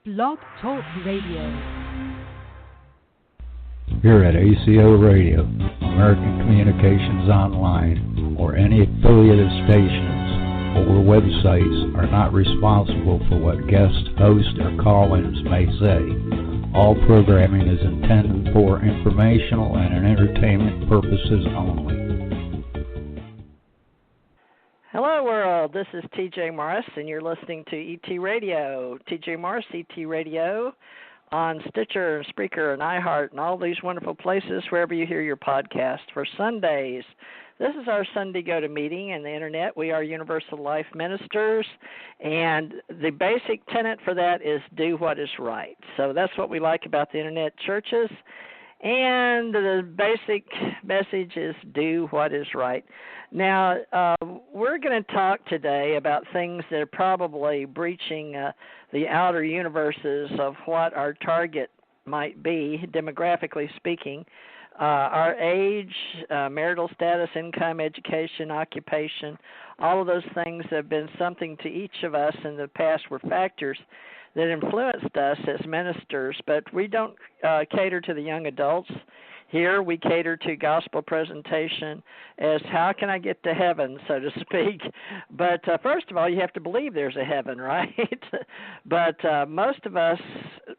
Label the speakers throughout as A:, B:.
A: Blog Talk Radio.
B: Here at ACO Radio, American Communications Online, or any affiliated stations or websites are not responsible for what guest hosts or call-ins may say. All programming is intended for informational and entertainment purposes only.
C: Hello, world. This is TJ Morris, and you're listening to ET Radio. TJ Morris, ET Radio, on Stitcher, Spreaker, and iHeart, and all these wonderful places wherever you hear your podcast. For Sundays, this is our Sunday go-to meeting and the Internet. We are Universal Life Ministers, and the basic tenet for that is do what is right. So that's what we like about the Internet churches, and the basic message is do what is right. Now, we're going to talk today about things that are probably breaching the outer universes of what our target might be, demographically speaking. Our age, marital status, income, education, occupation, all of those things have been something to each of us in the past were factors that influenced us as ministers, but we don't cater to the young adults. Here we cater to gospel presentation as how can I get to heaven, so to speak. But first of all, you have to believe there's a heaven, right? But most of us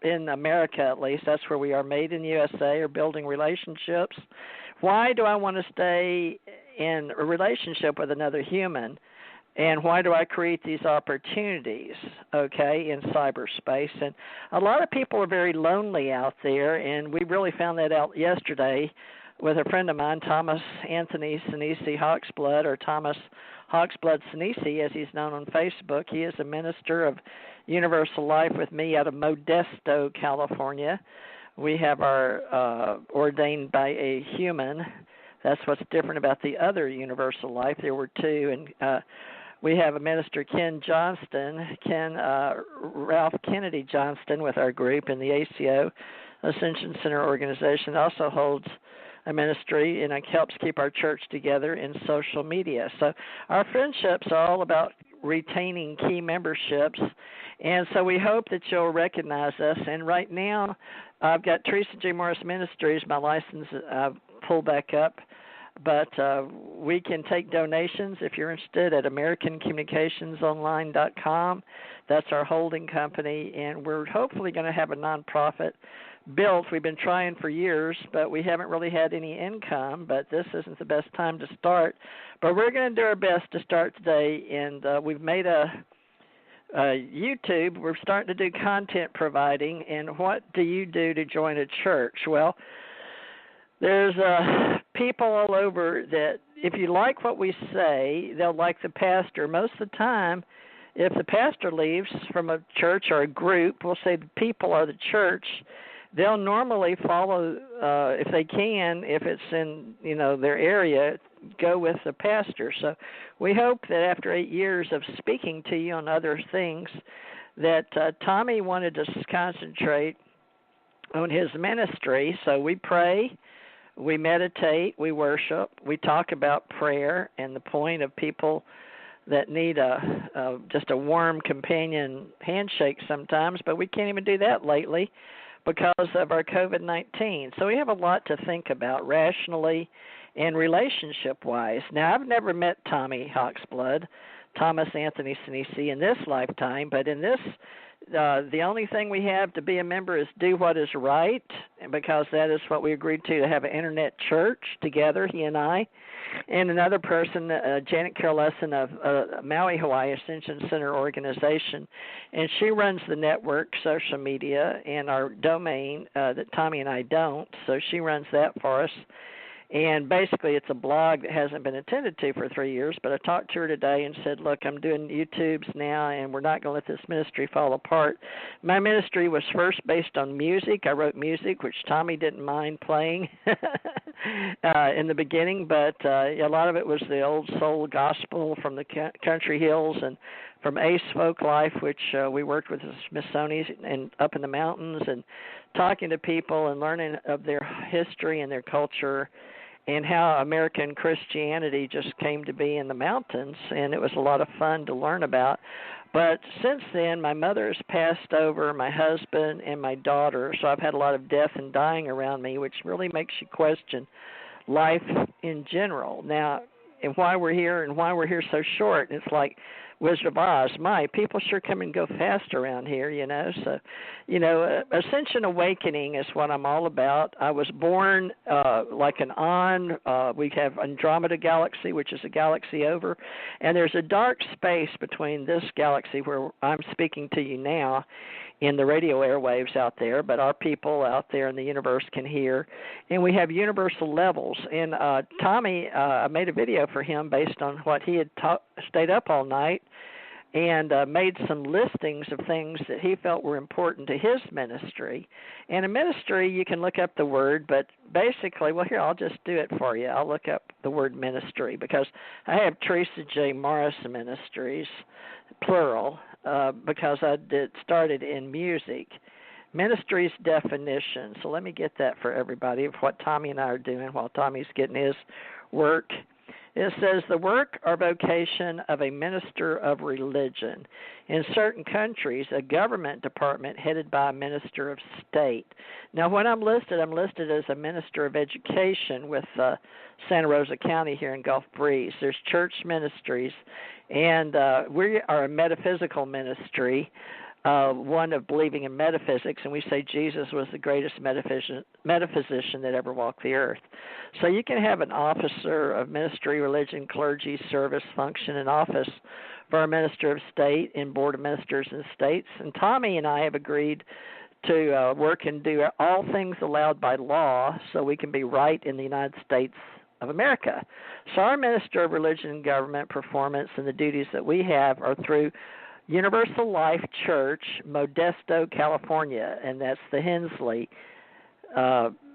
C: in America, at least, that's where we are, made in the USA, are building relationships. Why do I want to stay in a relationship with another human? And why do I create these opportunities, okay, in cyberspace? And a lot of people are very lonely out there, and we really found that out yesterday with a friend of mine, Thomas Anthony Sinisi Hawksblood, or Thomas Hawksblood Sinisi, as he's known on Facebook. He is a minister of Universal Life with me out of Modesto, California. We have our ordained by a human. That's what's different about the other Universal Life. There were two, and we have a minister, Ken Ralph Kennedy Johnston, with our group in the ACO, Ascension Center organization. Also holds a ministry and helps keep our church together in social media. So our friendships are all about retaining key memberships, and so we hope that you'll recognize us. And right now, I've got Teresa J. Morris Ministries, my license pulled back up. But we can take donations if you're interested at AmericanCommunicationsOnline.com. That's our holding company, and we're hopefully going to have a nonprofit built. We've been trying for years, but we haven't really had any income, but this isn't the best time to start. But we're going to do our best to start today, and we've made a YouTube. We're starting to do content providing, and what do you do to join a church? Well, there's people all over that if you like what we say, they'll like the pastor. Most of the time, if the pastor leaves from a church or a group, we'll say the people are the church, they'll normally follow, if they can, if it's in their area, go with the pastor. So we hope that after 8 years of speaking to you on other things, that Tommy wanted to concentrate on his ministry. So we pray, we meditate, we worship, we talk about prayer and the point of people that need just a warm companion handshake sometimes, but we can't even do that lately because of our COVID-19. So we have a lot to think about rationally and relationship-wise. Now, I've never met Tommy Hawksblood, Thomas Anthony Sinisi, in this lifetime, but in this the only thing we have to be a member is do what is right, because that is what we agreed to have an internet church together, he and I, and another person, Janet Carolesson of Maui, Hawaii, Ascension Center organization, and she runs the network, social media, and our domain that Tommy and I don't, so she runs that for us. And basically it's a blog that hasn't been attended to for 3 years, but I talked to her today and said, look, I'm doing YouTubes now, and we're not going to let this ministry fall apart. My ministry was first based on music. I wrote music, which Tommy didn't mind playing in the beginning, but a lot of it was the old soul gospel from the country hills and from Ace Folk Life, which we worked with the Smithsonian and up in the mountains, and talking to people and learning of their history and their culture and how American Christianity just came to be in the mountains, and it was a lot of fun to learn about. But since then, my mother has passed over, my husband, and my daughter, so I've had a lot of death and dying around me, which really makes you question life in general. Now, and why we're here and why we're here so short, it's like Wizard of Oz. People sure come and go fast around here, So, Ascension Awakening is what I'm all about. I was born like an we have Andromeda Galaxy, which is a galaxy over, and there's a dark space between this galaxy where I'm speaking to you now in the radio airwaves out there, but our people out there in the universe can hear, and we have universal levels. And Tommy, I made a video for him based on what he had stayed up all night and made some listings of things that he felt were important to his ministry. And a ministry, you can look up the word, but basically, well, here, I'll just do it for you. I'll look up the word ministry because I have Teresa J. Morris Ministries, plural, because I started in music. Ministry's definition. So let me get that for everybody of what Tommy and I are doing while Tommy's getting his work. It says the work or vocation of a minister of religion. In certain countries, a government department headed by a minister of state. Now, when I'm listed as a minister of education with Santa Rosa County here in Gulf Breeze. There's church ministries, and we are a metaphysical ministry, one of believing in metaphysics, and we say Jesus was the greatest metaphysician that ever walked the earth. So you can have an officer of ministry, religion, clergy, service, function, and office for a minister of state and board of ministers and states. And Tommy and I have agreed to work and do all things allowed by law so we can be right in the United States of America. So our minister of religion and government performance and the duties that we have are through Universal Life Church, Modesto, California, and that's the Hensley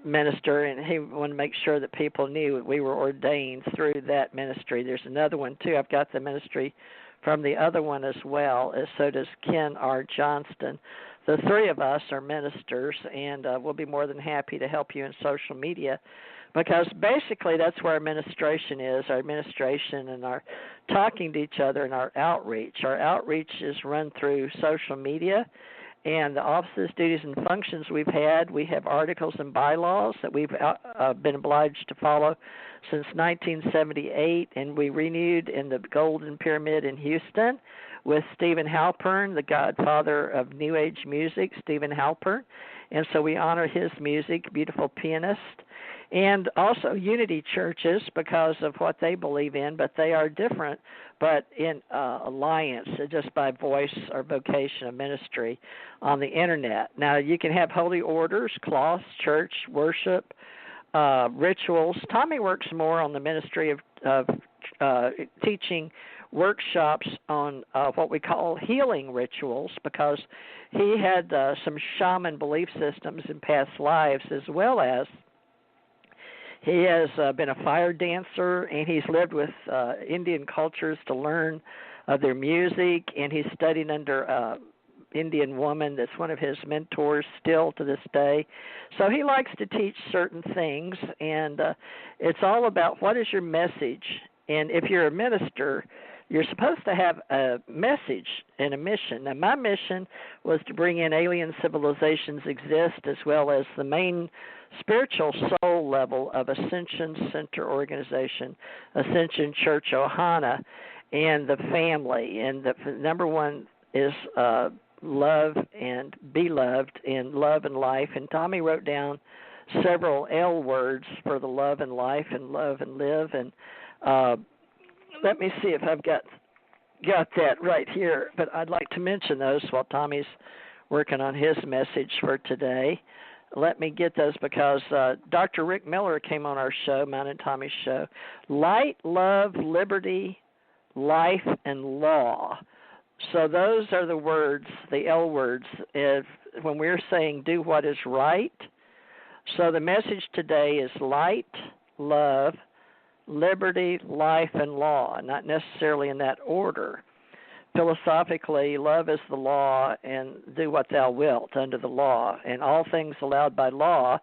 C: minister, and he wanted to make sure that people knew that we were ordained through that ministry. There's another one, too. I've got the ministry from the other one as well, as so does Ken R. Johnston. The three of us are ministers, and we'll be more than happy to help you in social media, because basically that's where our administration is, our administration and our talking to each other and our outreach. Our outreach is run through social media, and the offices, duties, and functions we've had, we have articles and bylaws that we've been obliged to follow since 1978, and we renewed in the Golden Pyramid in Houston with Stephen Halpern, the godfather of New Age music, Stephen Halpern, and so we honor his music, beautiful pianist. And also unity churches because of what they believe in, but they are different, but in alliance, just by voice or vocation of ministry on the Internet. Now, you can have holy orders, cloths, church, worship, rituals. Tommy works more on the ministry of teaching workshops on what we call healing rituals, because he had some shaman belief systems in past lives, as well as he has been a fire dancer, and he's lived with Indian cultures to learn their music, and he's studied under Indian woman that's one of his mentors still to this day. So he likes to teach certain things, and it's all about what is your message. And if you're a minister, you're supposed to have a message and a mission. Now, my mission was to bring in alien civilizations exist, as well as the main spiritual soul level of Ascension Center Organization, Ascension Church Ohana, and the family. And the number one is love and be loved, and love and life. And Tommy wrote down several L words for the love and life and love and live. And let me see if I've got that right here. But I'd like to mention those while Tommy's working on his message for today. Let me get those because Dr. Rick Miller came on our show, Mine and Tommy's show. Light, love, liberty, life, and law. So those are the words, the L words, when we're saying do what is right. So the message today is light, love, liberty, life, and law, not necessarily in that order. Philosophically, love is the law, and do what thou wilt under the law, and all things allowed by law.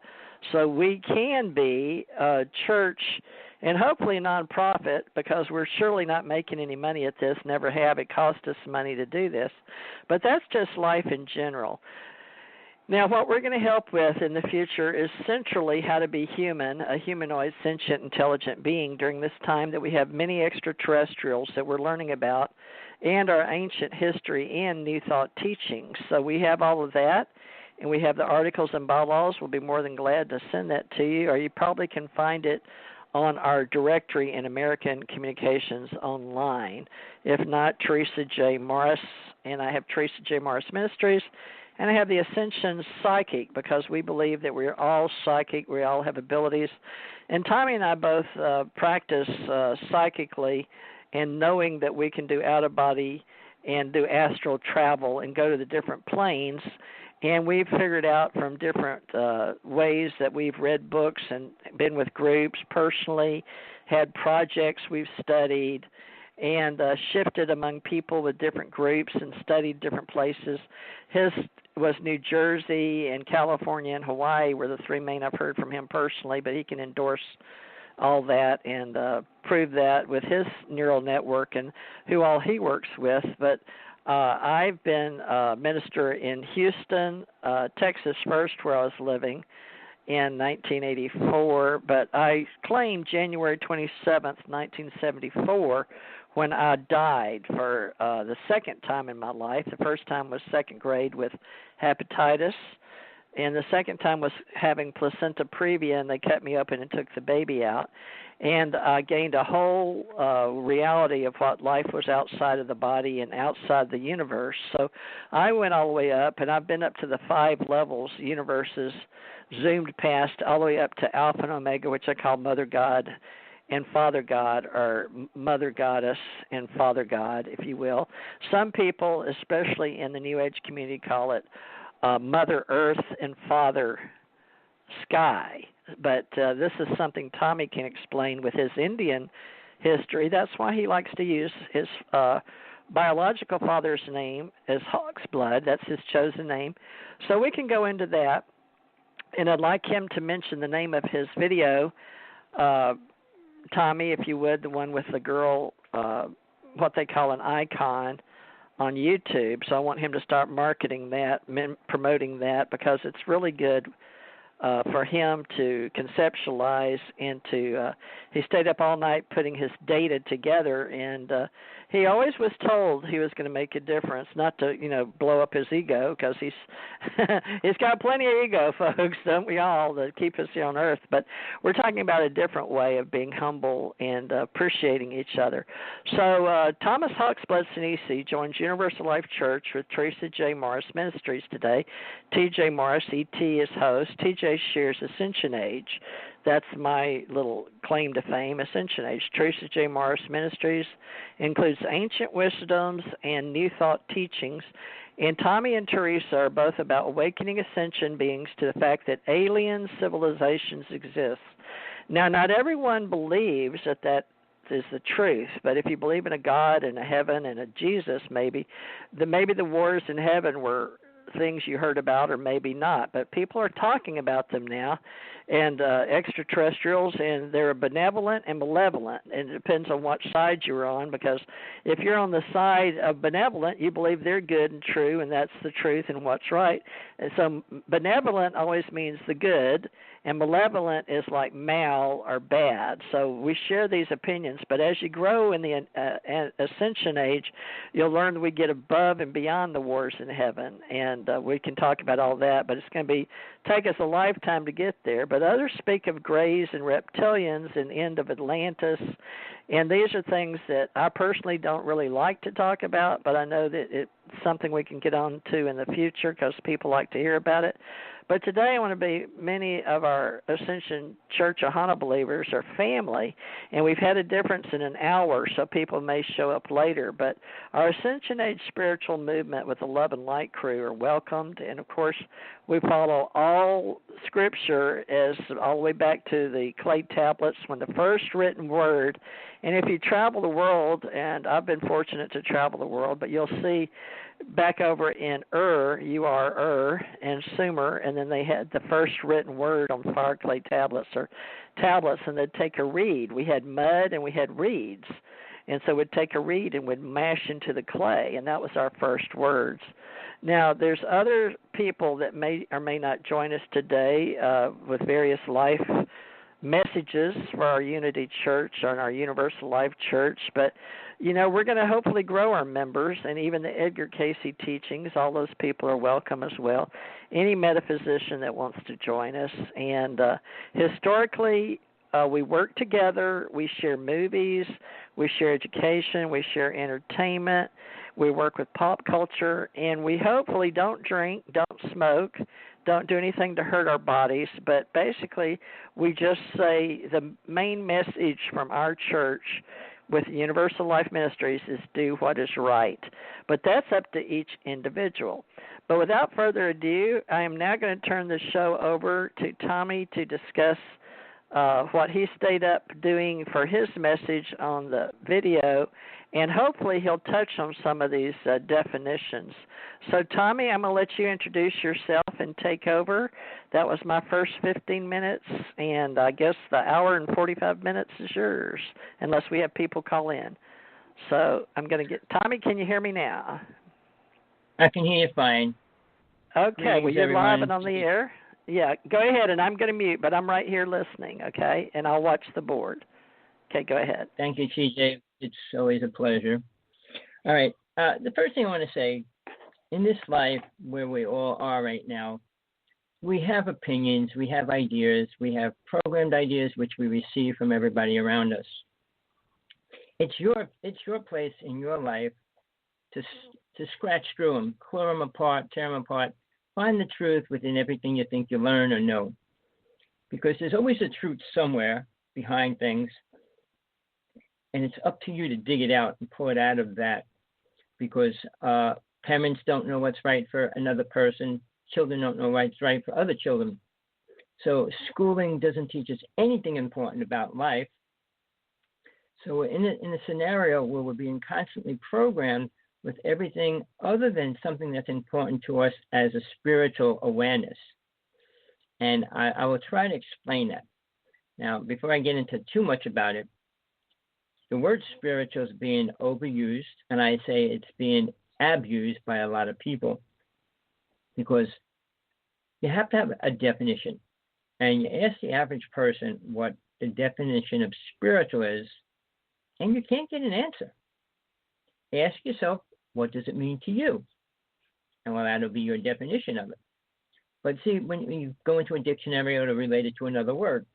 C: So we can be a church and hopefully nonprofit, because we're surely not making any money at this, never have. It cost us money to do this. But that's just life in general. Now, what we're going to help with in the future is centrally how to be human, a humanoid, sentient, intelligent being during this time that we have many extraterrestrials that we're learning about, and our ancient history and New Thought teachings. So we have all of that, and we have the articles and bylaws. We'll be more than glad to send that to you, or you probably can find it on our directory in American Communications Online. If not, Teresa J. Morris, and I have Teresa J. Morris Ministries, and I have the Ascension Psychic, because we believe that we're all psychic, we all have abilities. And Tommy and I both practice psychically, and knowing that we can do out-of-body and do astral travel and go to the different planes. And we've figured out from different ways that we've read books and been with groups personally, had projects we've studied, and shifted among people with different groups and studied different places. His was New Jersey and California and Hawaii were the three main I've heard from him personally, but he can endorse all that and prove that with his neural network and who all he works with. But I've been a minister in Houston, Texas first, where I was living in 1984, but I claimed January 27th, 1974, when I died for the second time in my life. The first time was second grade with hepatitis, and the second time was having placenta previa, and they cut me open and took the baby out. And I gained a whole reality of what life was outside of the body and outside the universe. So I went all the way up, and I've been up to the 5 levels, universes, zoomed past all the way up to Alpha and Omega, which I call Mother God and Father God, or Mother Goddess and Father God, if you will. Some people, especially in the New Age community, call it Mother Earth and Father Sky. But this is something Tommy can explain with his Indian history. That's why he likes to use his biological father's name as Hawk's Blood. That's his chosen name. So we can go into that. And I'd like him to mention the name of his video, Tommy, if you would, the one with the girl, what they call an icon on YouTube. So I want him to start marketing that, promoting that, because it's really good for him to conceptualize and to he stayed up all night putting his data together, and he always was told he was going to make a difference, not to blow up his ego, because he's he's got plenty of ego, folks, don't we all, to keep us here on earth. But we're talking about a different way of being humble and appreciating each other. So Thomas Hawksblood Sinisi joins Universal Life Church with Teresa J. Morris Ministries today. T.J. Morris, E.T. is host. T.J. shares Ascension Age. That's my little claim to fame, Ascension Age. Teresa J. Morris Ministries includes ancient wisdoms and New Thought teachings. And Tommy and Teresa are both about awakening ascension beings to the fact that alien civilizations exist. Now, not everyone believes that is the truth, but if you believe in a God and a heaven and a Jesus, maybe the wars in heaven were things you heard about, or maybe not, but people are talking about them now, and extraterrestrials, and they're benevolent and malevolent, and it depends on what side you're on, because if you're on the side of benevolent, you believe they're good and true, and that's the truth and what's right. And so benevolent always means the good, and malevolent is like mal or bad. So we share these opinions, but as you grow in the Ascension Age, you'll learn that we get above and beyond the wars in heaven, and we can talk about all that, but it's going to take us a lifetime to get there. But others speak of greys and reptilians and end of Atlantis, and these are things that I personally don't really like to talk about, but I know that it's something we can get on to in the future because people like to hear about it. But today I want to be, many of our Ascension Church Ohana believers are family, and we've had a difference in an hour, so people may show up later. But our Ascension Age spiritual movement with the Love and Light crew are welcomed, and of course we follow all scripture is all the way back to the clay tablets when the first written word, and if you travel the world, and I've been fortunate to travel the world, but you'll see back over in and Sumer, and then they had the first written word on fire clay tablets or tablets, and they'd take a reed. We had mud and we had reeds, and so we'd take a reed and we'd mash into the clay, and that was our first words. Now, there's other people that may or may not join us today with various life messages for our Unity Church and our Universal Life Church, but we're going to hopefully grow our members, and even the Edgar Casey teachings, all those people are welcome as well. Any metaphysician that wants to join us. And historically, we work together, we share movies, we share education, we share entertainment, we work with pop culture, and we hopefully don't drink, don't smoke, don't do anything to hurt our bodies, but basically we just say the main message from our church with Universal Life Ministries is do what is right. But that's up to each individual. But without further ado, I am now going to turn the show over to Tommy to discuss what he stayed up doing for his message on the video, and hopefully he'll touch on some of these definitions. So, Tommy, I'm going to let you introduce yourself and take over. That was my first 15 minutes, and I guess the hour and 45 minutes is yours, unless we have people call in. So I'm going to get – Tommy, can you hear me now?
D: I can hear you fine.
C: Okay, well, you're live and on the air. Yeah, go ahead, and I'm going to mute, but I'm right here listening, okay? And I'll watch the board. Okay, go ahead.
D: Thank you, TJ. It's always a pleasure. All right, the first thing I want to say, in this life where we all are right now, we have opinions, we have ideas, we have programmed ideas which we receive from everybody around us. It's your place in your life to scratch through them, clear them apart, tear them apart, find the truth within everything you think you learn or know. Because there's always a truth somewhere behind things, and it's up to you to dig it out and pull it out of that. Because parents don't know what's right for another person. Children don't know what's right for other children. So schooling doesn't teach us anything important about life. So we're in a scenario where we're being constantly programmed with everything other than something that's important to us as a spiritual awareness. And I will try to explain that. Now, before I get into too much about it, the word spiritual is being overused, and I say it's being abused by a lot of people, because you have to have a definition. And you ask the average person what the definition of spiritual is, and you can't get an answer. Ask yourself, what does it mean to you? And well, that'll be your definition of it. But see, when you go into a dictionary, it'll relate it to another word.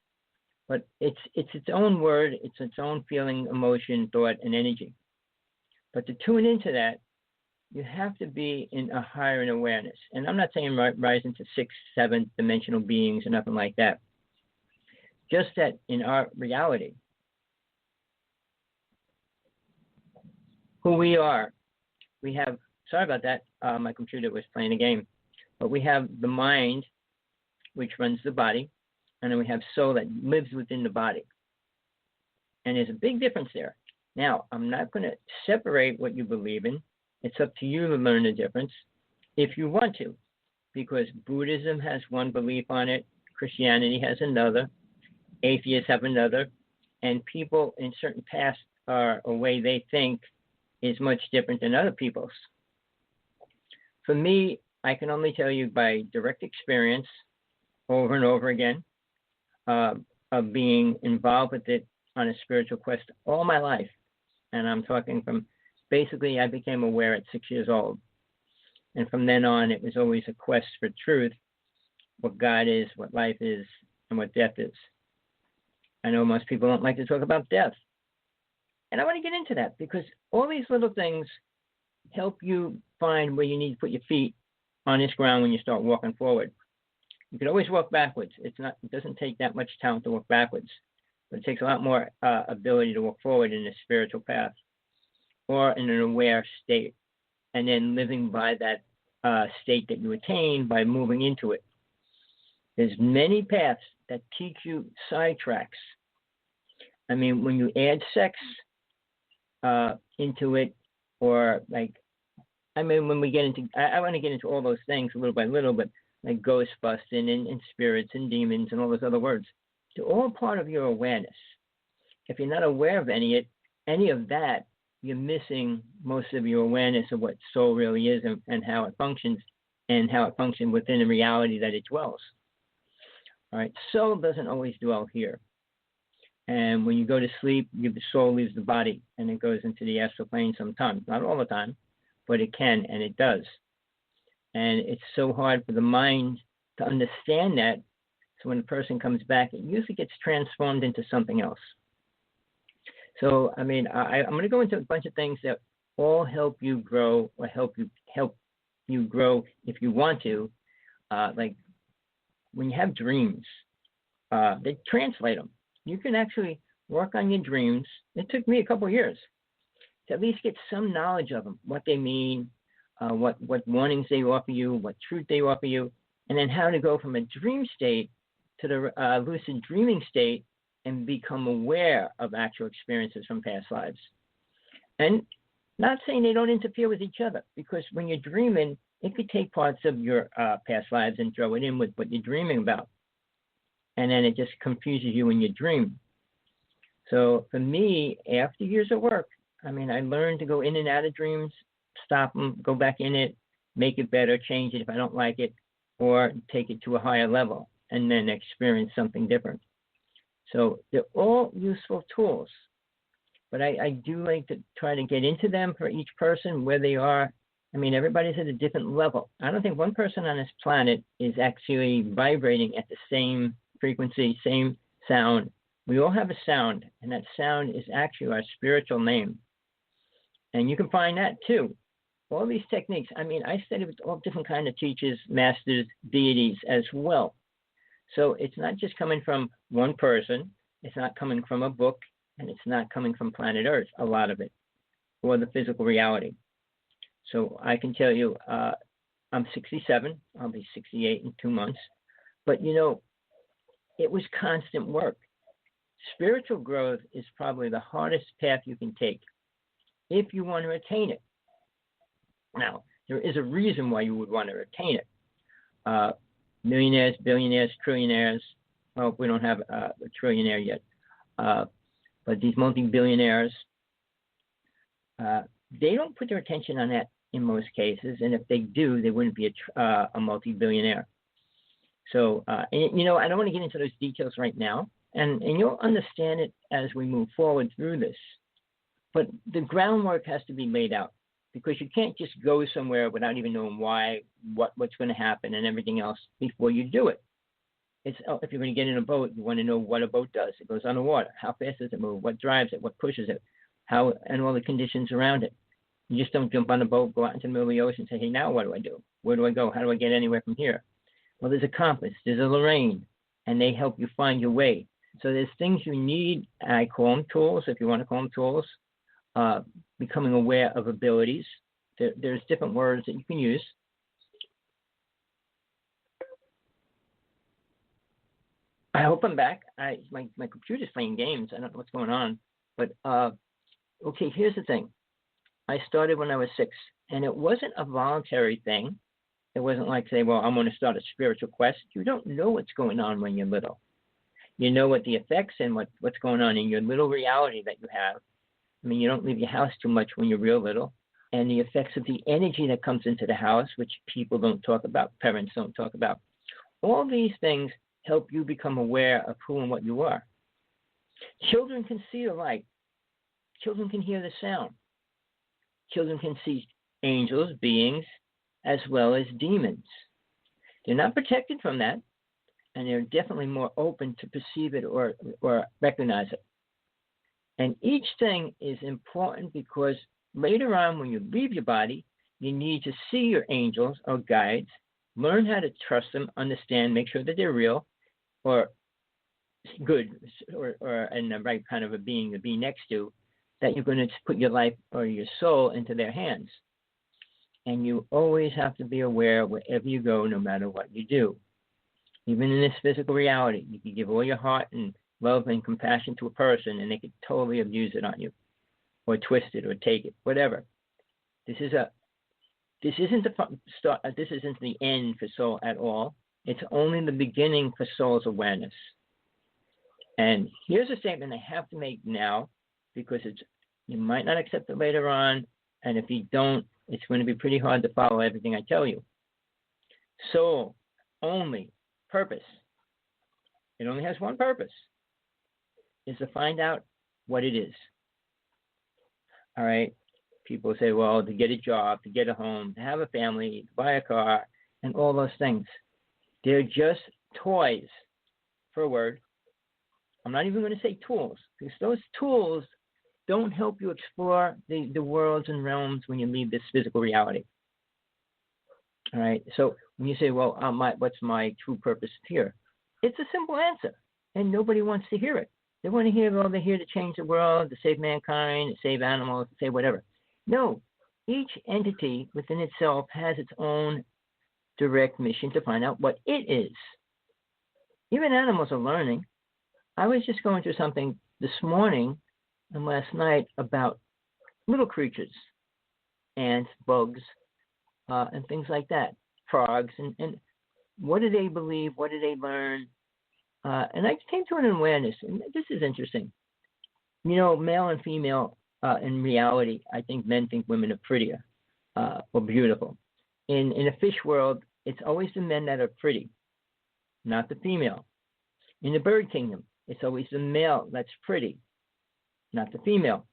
D: But it's its own word, it's its own feeling, emotion, thought, and energy. But to tune into that, you have to be in a higher awareness. And I'm not saying rising to 6th, 7th dimensional beings or nothing like that. Just that in our reality, who we are, we have, sorry about that, my computer was playing a game, but we have the mind, which runs the body, and then we have soul that lives within the body. And there's a big difference there. Now, I'm not going to separate what you believe in. It's up to you to learn the difference if you want to, because Buddhism has one belief on it, Christianity has another, atheists have another, and people in certain paths are a way they think is much different than other people's. For me, I can only tell you by direct experience over and over again of being involved with it on a spiritual quest all my life. And I'm talking from basically I became aware at 6 years old. And from then on, it was always a quest for truth, what God is, what life is, and what death is. I know most people don't like to talk about death. And I want to get into that because all these little things help you find where you need to put your feet on this ground when you start walking forward. You can always walk backwards. It doesn't take that much talent to walk backwards, but it takes a lot more ability to walk forward in a spiritual path or in an aware state, and then living by that state that you attain by moving into it. There's many paths that teach you sidetracks. I mean, when you add sex into it, or like, I mean, when we get into, I want to get into all those things little by little, but like ghost busting and spirits and demons and all those other words, they're all part of your awareness. If you're not aware of any of that, you're missing most of your awareness of what soul really is and how it functions, and how it functions within the reality that it dwells. All right, soul doesn't always dwell here. And when you go to sleep, the soul leaves the body and it goes into the astral plane sometimes. Not all the time, but it can, and it does. And it's so hard for the mind to understand that. So when a person comes back, it usually gets transformed into something else. So, I mean, I'm going to go into a bunch of things that all help you grow, or help you grow if you want to. Like when you have dreams, they translate them. You can actually work on your dreams. It took me a couple of years to at least get some knowledge of them, what they mean, what warnings they offer you, what truth they offer you, and then how to go from a dream state to the lucid dreaming state and become aware of actual experiences from past lives. And not saying they don't interfere with each other, because when you're dreaming, it could take parts of your past lives and throw it in with what you're dreaming about. And then it just confuses you in your dream. So for me, after years of work, I mean, I learned to go in and out of dreams, stop them, go back in it, make it better, change it if I don't like it, or take it to a higher level and then experience something different. So they're all useful tools, but I do like to try to get into them for each person, where they are. I mean, everybody's at a different level. I don't think one person on this planet is actually vibrating at the same frequency, same sound. We all have a sound, and that sound is actually our spiritual name. And you can find that too. All these techniques, I mean, I studied with all different kinds of teachers, masters, deities as well. So it's not just coming from one person. It's not coming from a book, and it's not coming from planet Earth, a lot of it, or the physical reality. So I can tell you, I'm 67. I'll be 68 in 2 months. But, you know, it was constant work. Spiritual growth is probably the hardest path you can take if you want to attain it. Now, there is a reason why you would want to attain it. Millionaires, billionaires, trillionaires. Well, we don't have a trillionaire yet. But these multi-billionaires, they don't put their attention on that in most cases. And if they do, they wouldn't be a multi-billionaire. So, and, you know, I don't want to get into those details right now. And you'll understand it as we move forward through this. But the groundwork has to be laid out, because you can't just go somewhere without even knowing why, what's going to happen and everything else before you do it. If you're going to get in a boat, you want to know what a boat does. It goes underwater. How fast does it move? What drives it? What pushes it? How, and all the conditions around it. You just don't jump on a boat, go out into the middle of the ocean and say, hey, now what do I do? Where do I go? How do I get anywhere from here? Well, there's a compass. There's a Lorraine, and they help you find your way. So there's things you need. I call them tools, if you want to call them tools. Becoming aware of abilities. There's different words that you can use. I hope I'm back. My computer's playing games. I don't know what's going on. But, okay, here's the thing. I started when I was 6, and it wasn't a voluntary thing. It wasn't like, say, well, I'm going to start a spiritual quest. You don't know what's going on when you're little. You know what the effects and what's going on in your little reality that you have. I mean, you don't leave your house too much when you're real little. And the effects of the energy that comes into the house, which people don't talk about, parents don't talk about. All these things help you become aware of who and what you are. Children can see the light. Children can hear the sound. Children can see angels, beings, as well as demons. They're not protected from that, and they're definitely more open to perceive it or recognize it. And each thing is important, because later on when you leave your body, you need to see your angels or guides, learn how to trust them, understand, make sure that they're real or good or in the right kind of a being to be next to, that you're going to put your life or your soul into their hands. And you always have to be aware wherever you go, no matter what you do. Even in this physical reality, you can give all your heart and love and compassion to a person, and they could totally abuse it on you, or twist it, or take it, whatever. This isn't the end for soul at all. It's only the beginning for soul's awareness. And here's a statement I have to make now, because you might not accept it later on, and if you don't, it's going to be pretty hard to follow everything I tell you. Soul only purpose, it only has one purpose, is to find out what it is. All right? People say, well, to get a job, to get a home, to have a family, to buy a car, and all those things. They're just toys, for a word. I'm not even going to say tools, because those tools don't help you explore the worlds and realms when you leave this physical reality. All right? So when you say, well, what's my true purpose here? It's a simple answer, and nobody wants to hear it. They want to hear, well, they're here to change the world, to save mankind, to save animals, to save whatever. No, each entity within itself has its own direct mission to find out what it is. Even animals are learning. I was just going through something this morning and last night about little creatures, ants, bugs, and things like that, frogs, and what do they believe, what do they learn? And I came to an awareness, and this is interesting. You know, male and female, in reality, I think men think women are prettier or beautiful. In a fish world, it's always the men that are pretty, not the female. In the bird kingdom, it's always the male that's pretty, not the female.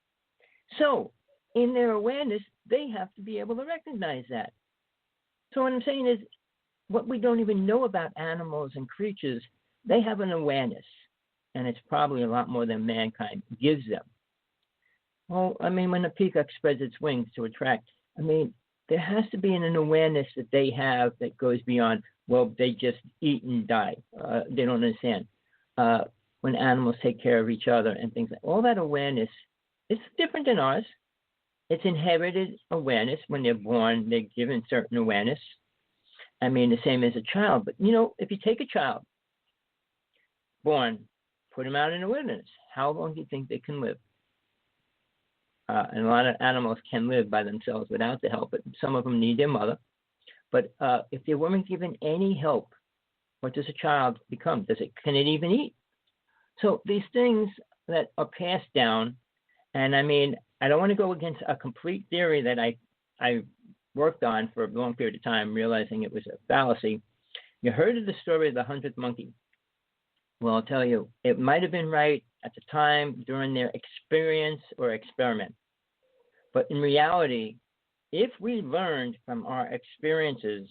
D: So, in their awareness, they have to be able to recognize that. So what I'm saying is, what we don't even know about animals and creatures, they have an awareness, and it's probably a lot more than mankind gives them. Well, I mean, when a peacock spreads its wings to attract, I mean, there has to be an awareness that they have that goes beyond, well, they just eat and die. They don't understand. When animals take care of each other and things like all that awareness, it's different than ours. It's inherited awareness. When they're born, they're given certain awareness. I mean, the same as a child. But, you know, if you take a child born, put him out in the wilderness, how long do you think they can live? And a lot of animals can live by themselves without the help, but some of them need their mother. But if they weren't given any help, what does a child become? Can it even eat? So these things that are passed down, and I mean, I don't want to go against a complete theory that I worked on for a long period of time, realizing it was a fallacy. You heard of the story of the 100th monkey. Well, I'll tell you, it might have been right at the time during their experience or experiment. But in reality, if we learned from our experiences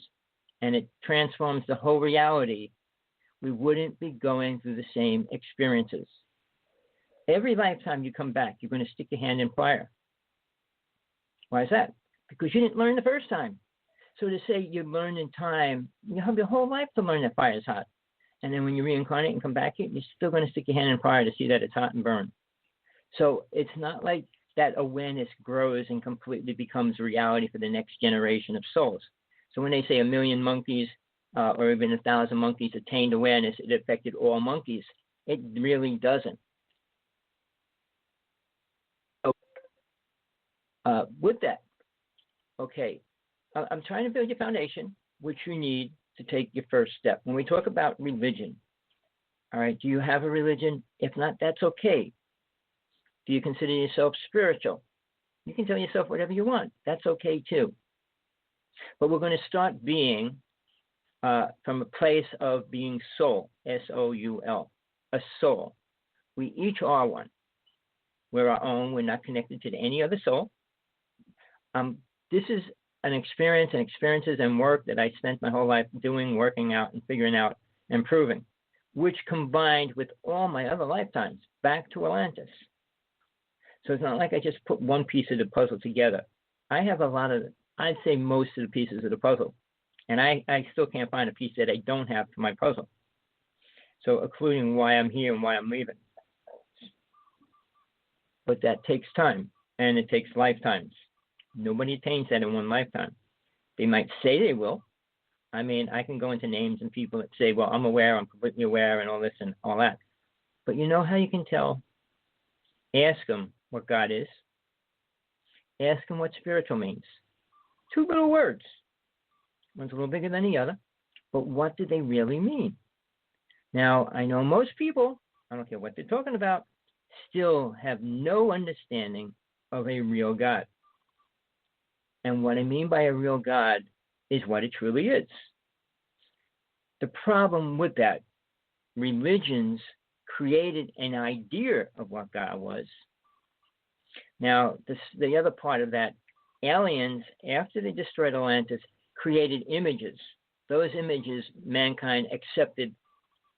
D: and it transforms the whole reality, we wouldn't be going through the same experiences. Every lifetime you come back, you're going to stick your hand in fire. Why is that? Because you didn't learn the first time. So to say you learned in time, you have your whole life to learn that fire is hot. And then when you reincarnate and come back here, you're still going to stick your hand in fire to see that it's hot and burn. So it's not like that awareness grows and completely becomes reality for the next generation of souls. So when they say 1 million monkeys or even 1,000 monkeys attained awareness, it affected all monkeys. It really doesn't. So, with that, okay, I'm trying to build your foundation, which you need to take your first step. When we talk about religion, all right, do you have a religion? If not, that's okay. Do you consider yourself spiritual? You can tell yourself whatever you want. That's okay too. But we're going to start being from a place of being soul, S-O-U-L, a soul. We each are one. We're our own. We're not connected to any other soul. This is an experience and experiences and work that I spent my whole life doing, working out and figuring out and proving, which combined with all my other lifetimes back to Atlantis. So it's not like I just put one piece of the puzzle together. I have a lot of, I'd say most of the pieces of the puzzle. And I still can't find a piece that I don't have to my puzzle. So including why I'm here and why I'm leaving. But that takes time and it takes lifetimes. Nobody attains that in one lifetime. They might say they will. I mean, I can go into names and people that say, well, I'm aware, I'm completely aware, and all this and all that. But you know how you can tell? Ask them what God is. Ask them what spiritual means. 2 little words. One's a little bigger than the other. But what do they really mean? Now, I know most people, I don't care what they're talking about, still have no understanding of a real God. And what I mean by a real God is what it truly is. The problem with that, religions created an idea of what God was. Now, the other part of that, aliens, after they destroyed Atlantis, created images. Those images mankind accepted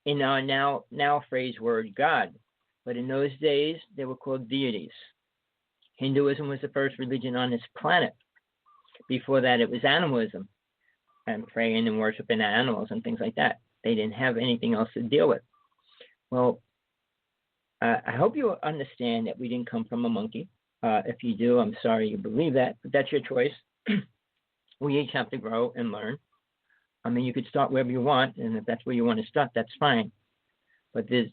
D: in our now phrase word God. But in those days, they were called deities. Hinduism was the first religion on this planet. Before that, it was animalism and praying and worshiping animals and things like that. They didn't have anything else to deal with. Well, I hope you understand that we didn't come from a monkey. If you do, I'm sorry you believe that, but that's your choice. We each have to grow and learn. I mean, you could start wherever you want, and if that's where you want to start, that's fine. But there's,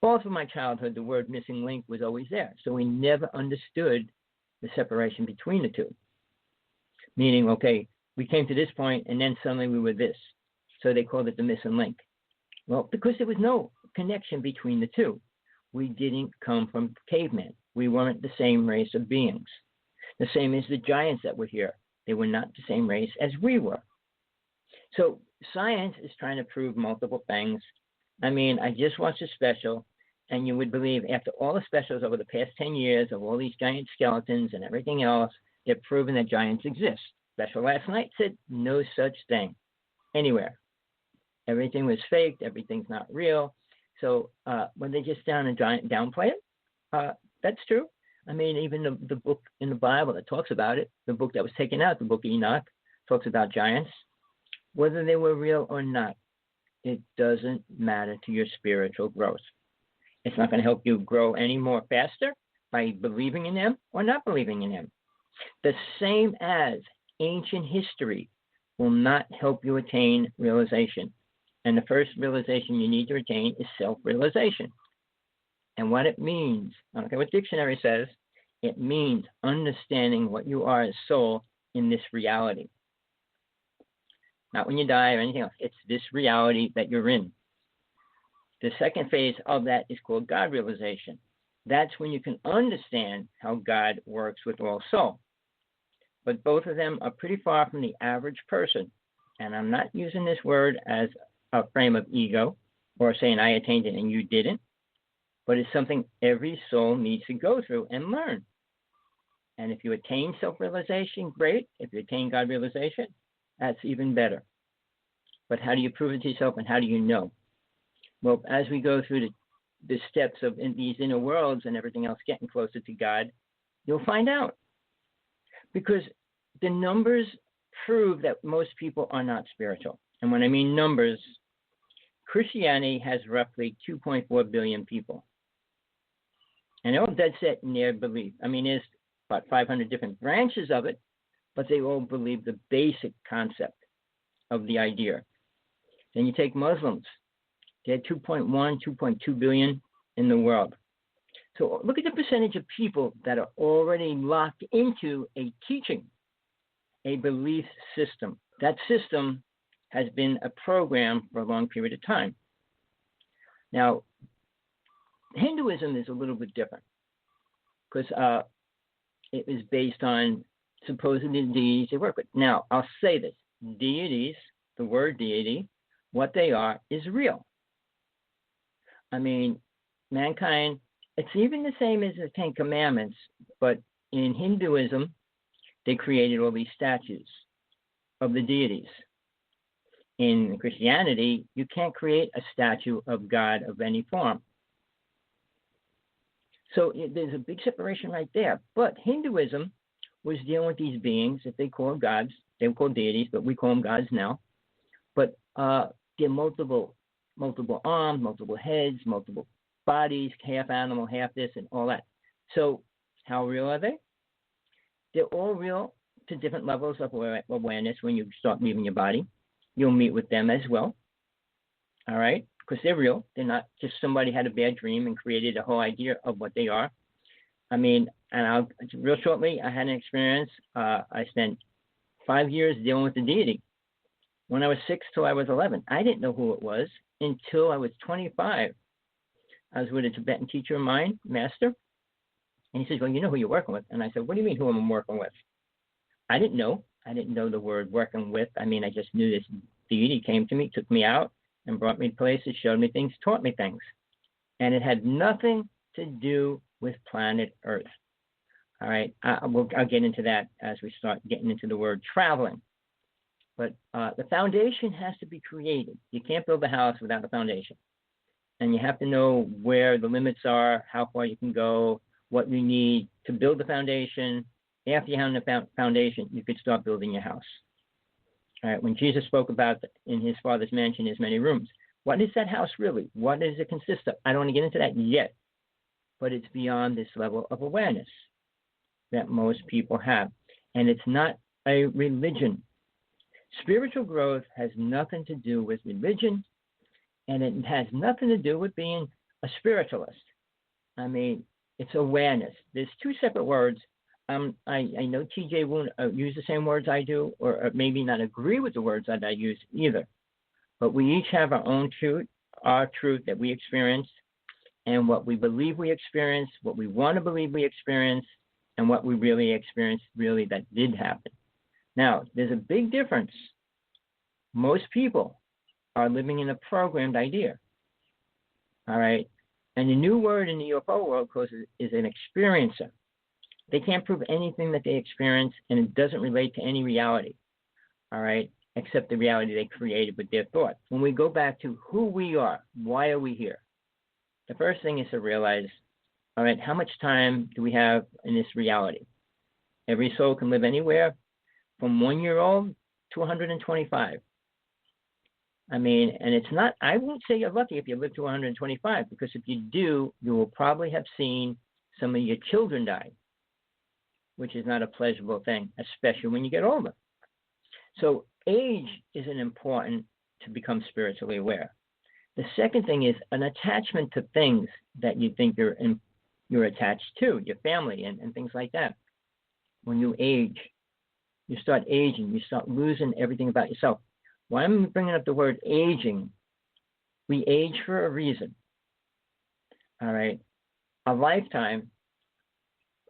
D: all through my childhood, the word missing link was always there. So we never understood the separation between the two. Meaning, okay, we came to this point, and then suddenly we were this. So they called it the missing link. Well, because there was no connection between the two. We didn't come from cavemen. We weren't the same race of beings. The same as the giants that were here. They were not the same race as we were. So science is trying to prove multiple things. I mean, I just watched a special, and you would believe after all the specials over the past 10 years of all these giant skeletons and everything else, they're proving that giants exist. Special last night said no such thing anywhere. Everything was faked. Everything's not real. So when they just downplay it, that's true. I mean, even the book in the Bible that talks about it, the book that was taken out, the book of Enoch, talks about giants. Whether they were real or not, it doesn't matter to your spiritual growth. It's not going to help you grow any more faster by believing in them or not believing in them. The same as ancient history will not help you attain realization. And the first realization you need to attain is self-realization. And what it means, I don't care what dictionary says, it means understanding what you are as soul in this reality. Not when you die or anything else. It's this reality that you're in. The second phase of that is called God realization. That's when you can understand how God works with all soul. But both of them are pretty far from the average person. And I'm not using this word as a frame of ego or saying I attained it and you didn't. But it's something every soul needs to go through and learn. And if you attain self-realization, great. If you attain God realization, that's even better. But how do you prove it to yourself and how do you know? Well, as we go through the steps of these inner worlds and everything else getting closer to God, you'll find out. Because the numbers prove that most people are not spiritual. And when I mean numbers, Christianity has roughly 2.4 billion people. And they're all dead set in their belief. I mean, there's about 500 different branches of it, but they all believe the basic concept of the idea. Then you take Muslims. They're 2.1, 2.2 billion in the world. So look at the percentage of people that are already locked into a teaching, a belief system. That system has been a program for a long period of time. Now, Hinduism is a little bit different because it is based on supposedly deities they work with. Now, I'll say this. Deities, the word deity, what they are is real. I mean, mankind, it's even the same as the Ten Commandments, but in Hinduism, they created all these statues of the deities. In Christianity, you can't create a statue of God of any form. So there's a big separation right there. But Hinduism was dealing with these beings that they call gods. They were called deities, but we call them gods now. But they're multiple arms, multiple heads, multiple bodies, half animal, half this, and all that. So how real are they? They're all real to different levels of awareness when you start leaving your body. you'll meet with them as well. All right? Because they're real. They're not just somebody had a bad dream and created a whole idea of what they are. I mean, and real shortly, I had an experience. I spent 5 years dealing with the deity. When I was 6 till I was 11, I didn't know who it was until I was 25. I was with a Tibetan teacher of mine, master, and he says, well, you know who you're working with. And I said, what do you mean who I'm working with? I didn't know. I didn't know the word working with. I mean, I just knew this deity came to me, took me out, and brought me to places, showed me things, taught me things. And it had nothing to do with planet Earth. All right, I'll get into that as we start getting into the word traveling. But the foundation has to be created. You can't build a house without a foundation. And you have to know where the limits are, how far you can go, what you need to build the foundation. After you have the foundation, you could start building your house. All right, when Jesus spoke about in his Father's mansion, there's many rooms. What is that house really? What does it consist of? I don't want to get into that yet, but it's beyond this level of awareness that most people have. And it's not a religion. Spiritual growth has nothing to do with religion, and it has nothing to do with being a spiritualist. I mean, it's awareness. There's two separate words. I know TJ won't use the same words I do, or maybe not agree with the words that I use either. But we each have our own truth, our truth that we experience, and what we believe we experience, what we want to believe we experience, and what we really experienced, really that did happen. Now, there's a big difference. Most people are living in a programmed idea. All right? And the new word in the UFO world, of course, is an experiencer. They can't prove anything that they experience, and it doesn't relate to any reality. All right? Except the reality they created with their thought. When we go back to who we are, why are we here? The first thing is to realize, all right, how much time do we have in this reality? Every soul can live anywhere from 1 year old to 125. I mean, and it's not, I won't say you're lucky if you live to 125, because if you do, you will probably have seen some of your children die, which is not a pleasurable thing, especially when you get older. So age isn't important to become spiritually aware. The second thing is an attachment to things that you think you're attached to, your family and things like that. When you age, you start aging, you start losing everything about yourself. Why am I bringing up the word aging? We age for a reason. All right. A lifetime,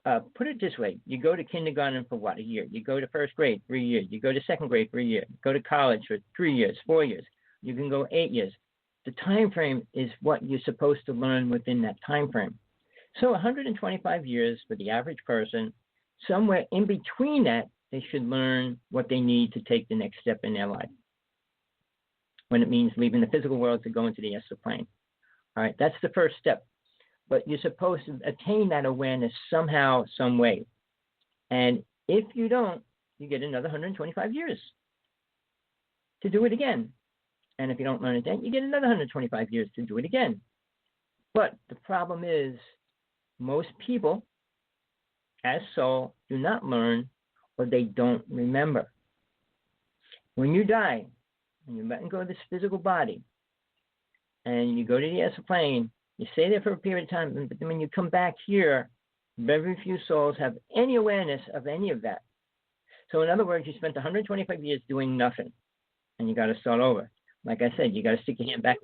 D: put it this way. You go to kindergarten for what, a year? You go to first grade for a year. You go to second grade for a year. You go to college for 3 years, 4 years. You can go 8 years. The time frame is what you're supposed to learn within that time frame. So 125 years for the average person. Somewhere in between that, they should learn what they need to take the next step in their life, when it means leaving the physical world to go into the astral plane. All right, that's the first step. But you're supposed to attain that awareness somehow, some way. And if you don't, you get another 125 years to do it again. And if you don't learn it then, you get another 125 years to do it again. But the problem is, most people, as soul, do not learn, or they don't remember. When you die, and you're letting go of this physical body, and you go to the astral plane, you stay there for a period of time, but then when you come back here, very few souls have any awareness of any of that. So in other words, you spent 125 years doing nothing, and you got to start over. Like I said, you got to stick your hand back.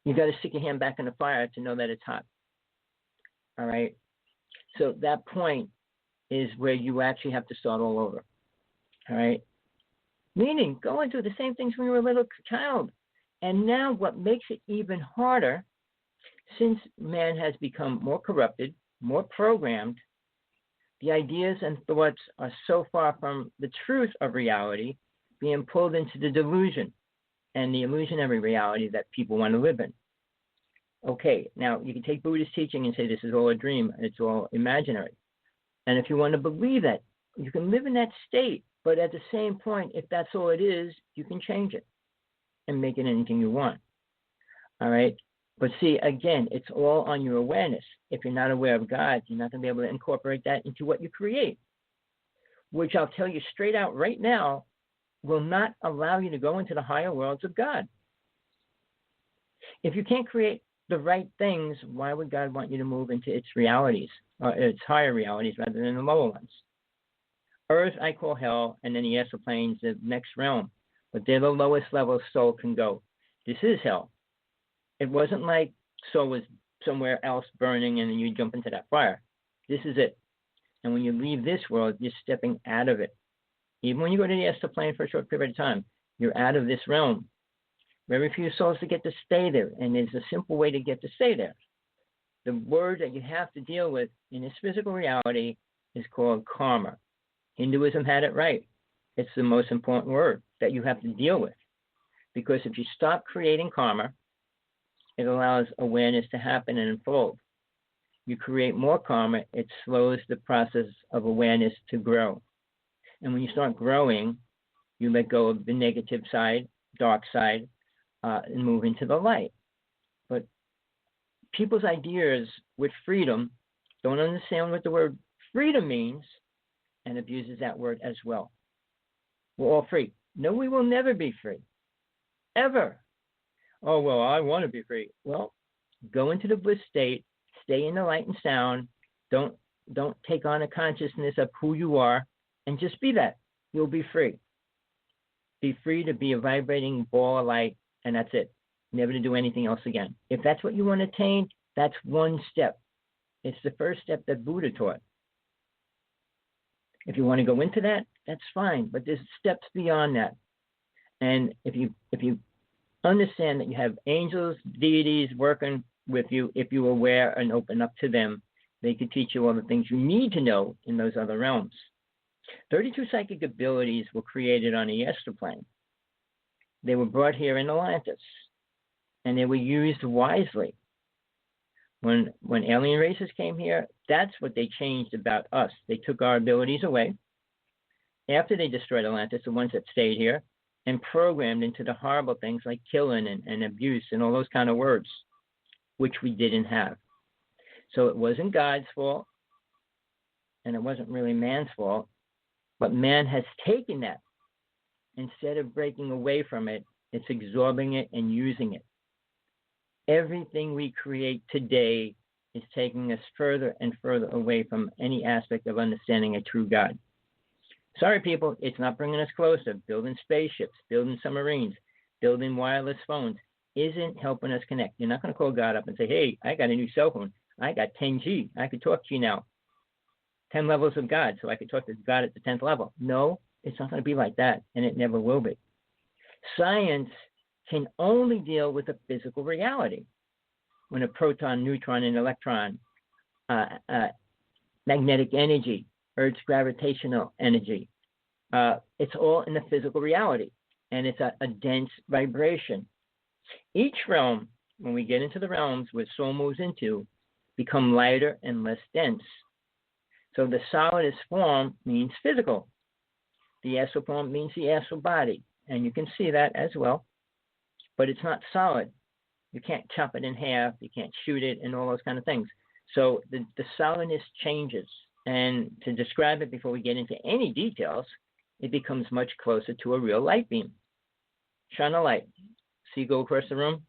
D: You got to stick your hand back in the fire to know that it's hot. All right? So that point is where you actually have to start all over. All right? Meaning, going through the same things when you were a little child. And now what makes it even harder, since man has become more corrupted, more programmed, the ideas and thoughts are so far from the truth of reality, being pulled into the delusion and the illusionary reality that people want to live in. Okay, now you can take Buddhist teaching and say this is all a dream and it's all imaginary. And if you want to believe that, you can live in that state, but at the same point, if that's all it is, you can change it and make it anything you want. All right? But see, again, it's all on your awareness. If you're not aware of God, you're not going to be able to incorporate that into what you create. which I'll tell you straight out right now, will not allow you to go into the higher worlds of God. If you can't create the right things, why would God want you to move into its realities, or its higher realities rather than the lower ones? Earth I call hell, and then the astral planes, the next realm. But they're the lowest level soul can go. This is hell. It wasn't like soul was somewhere else burning and then you jump into that fire. This is it. And when you leave this world, you're stepping out of it. Even when you go to the astral plane for a short period of time, you're out of this realm. Very few souls to get to stay there, and there's a simple way to get to stay there. The word that you have to deal with in this physical reality is called karma. Hinduism had it right. It's the most important word that you have to deal with. Because if you stop creating karma, it allows awareness to happen and unfold. You create more karma, it slows the process of awareness to grow. And when you start growing, you let go of the negative side, dark side, and move into the light. But people's ideas with freedom don't understand what the word freedom means and abuses that word as well. We're all free. No, we will never be free. Ever. Oh, well, I want to be free. Well, go into the bliss state, stay in the light and sound, don't take on a consciousness of who you are, and just be that. You'll be free. Be free to be a vibrating ball of light, and that's it. Never to do anything else again. If that's what you want to attain, that's one step. It's the first step that Buddha taught. If you want to go into that, that's fine, but there's steps beyond that. And if you understand that you have angels, deities working with you, if you're aware and open up to them, they can teach you all the things you need to know in those other realms. 32 psychic abilities were created on the astral plane. They were brought here in Atlantis, and they were used wisely. When alien races came here, that's what they changed about us. They took our abilities away after they destroyed Atlantis, the ones that stayed here, and programmed into the horrible things like killing and abuse and all those kind of words, which we didn't have. So it wasn't God's fault, and it wasn't really man's fault, but man has taken that. Instead of breaking away from it, it's absorbing it and using it. Everything we create today is taking us further and further away from any aspect of understanding a true God. Sorry, people, it's not bringing us closer. Building spaceships, building submarines, building wireless phones isn't helping us connect. You're not going to call God up and say, hey, I got a new cell phone. I got 10G. I could talk to you now. 10 levels of God, so I could talk to God at the 10th level. No, it's not going to be like that, and it never will be. Science can only deal with a physical reality. When a proton, neutron, and electron, magnetic energy, Earth's gravitational energy, it's all in the physical reality, and it's a dense vibration. Each realm, when we get into the realms where soul moves into, become lighter and less dense. So the solidest form means physical. The astral form means the astral body, and you can see that as well. But it's not solid. You can't chop it in half. You can't shoot it and all those kind of things. So the solidness changes. And to describe it before we get into any details, it becomes much closer to a real light beam. Shine a light. See, go across the room,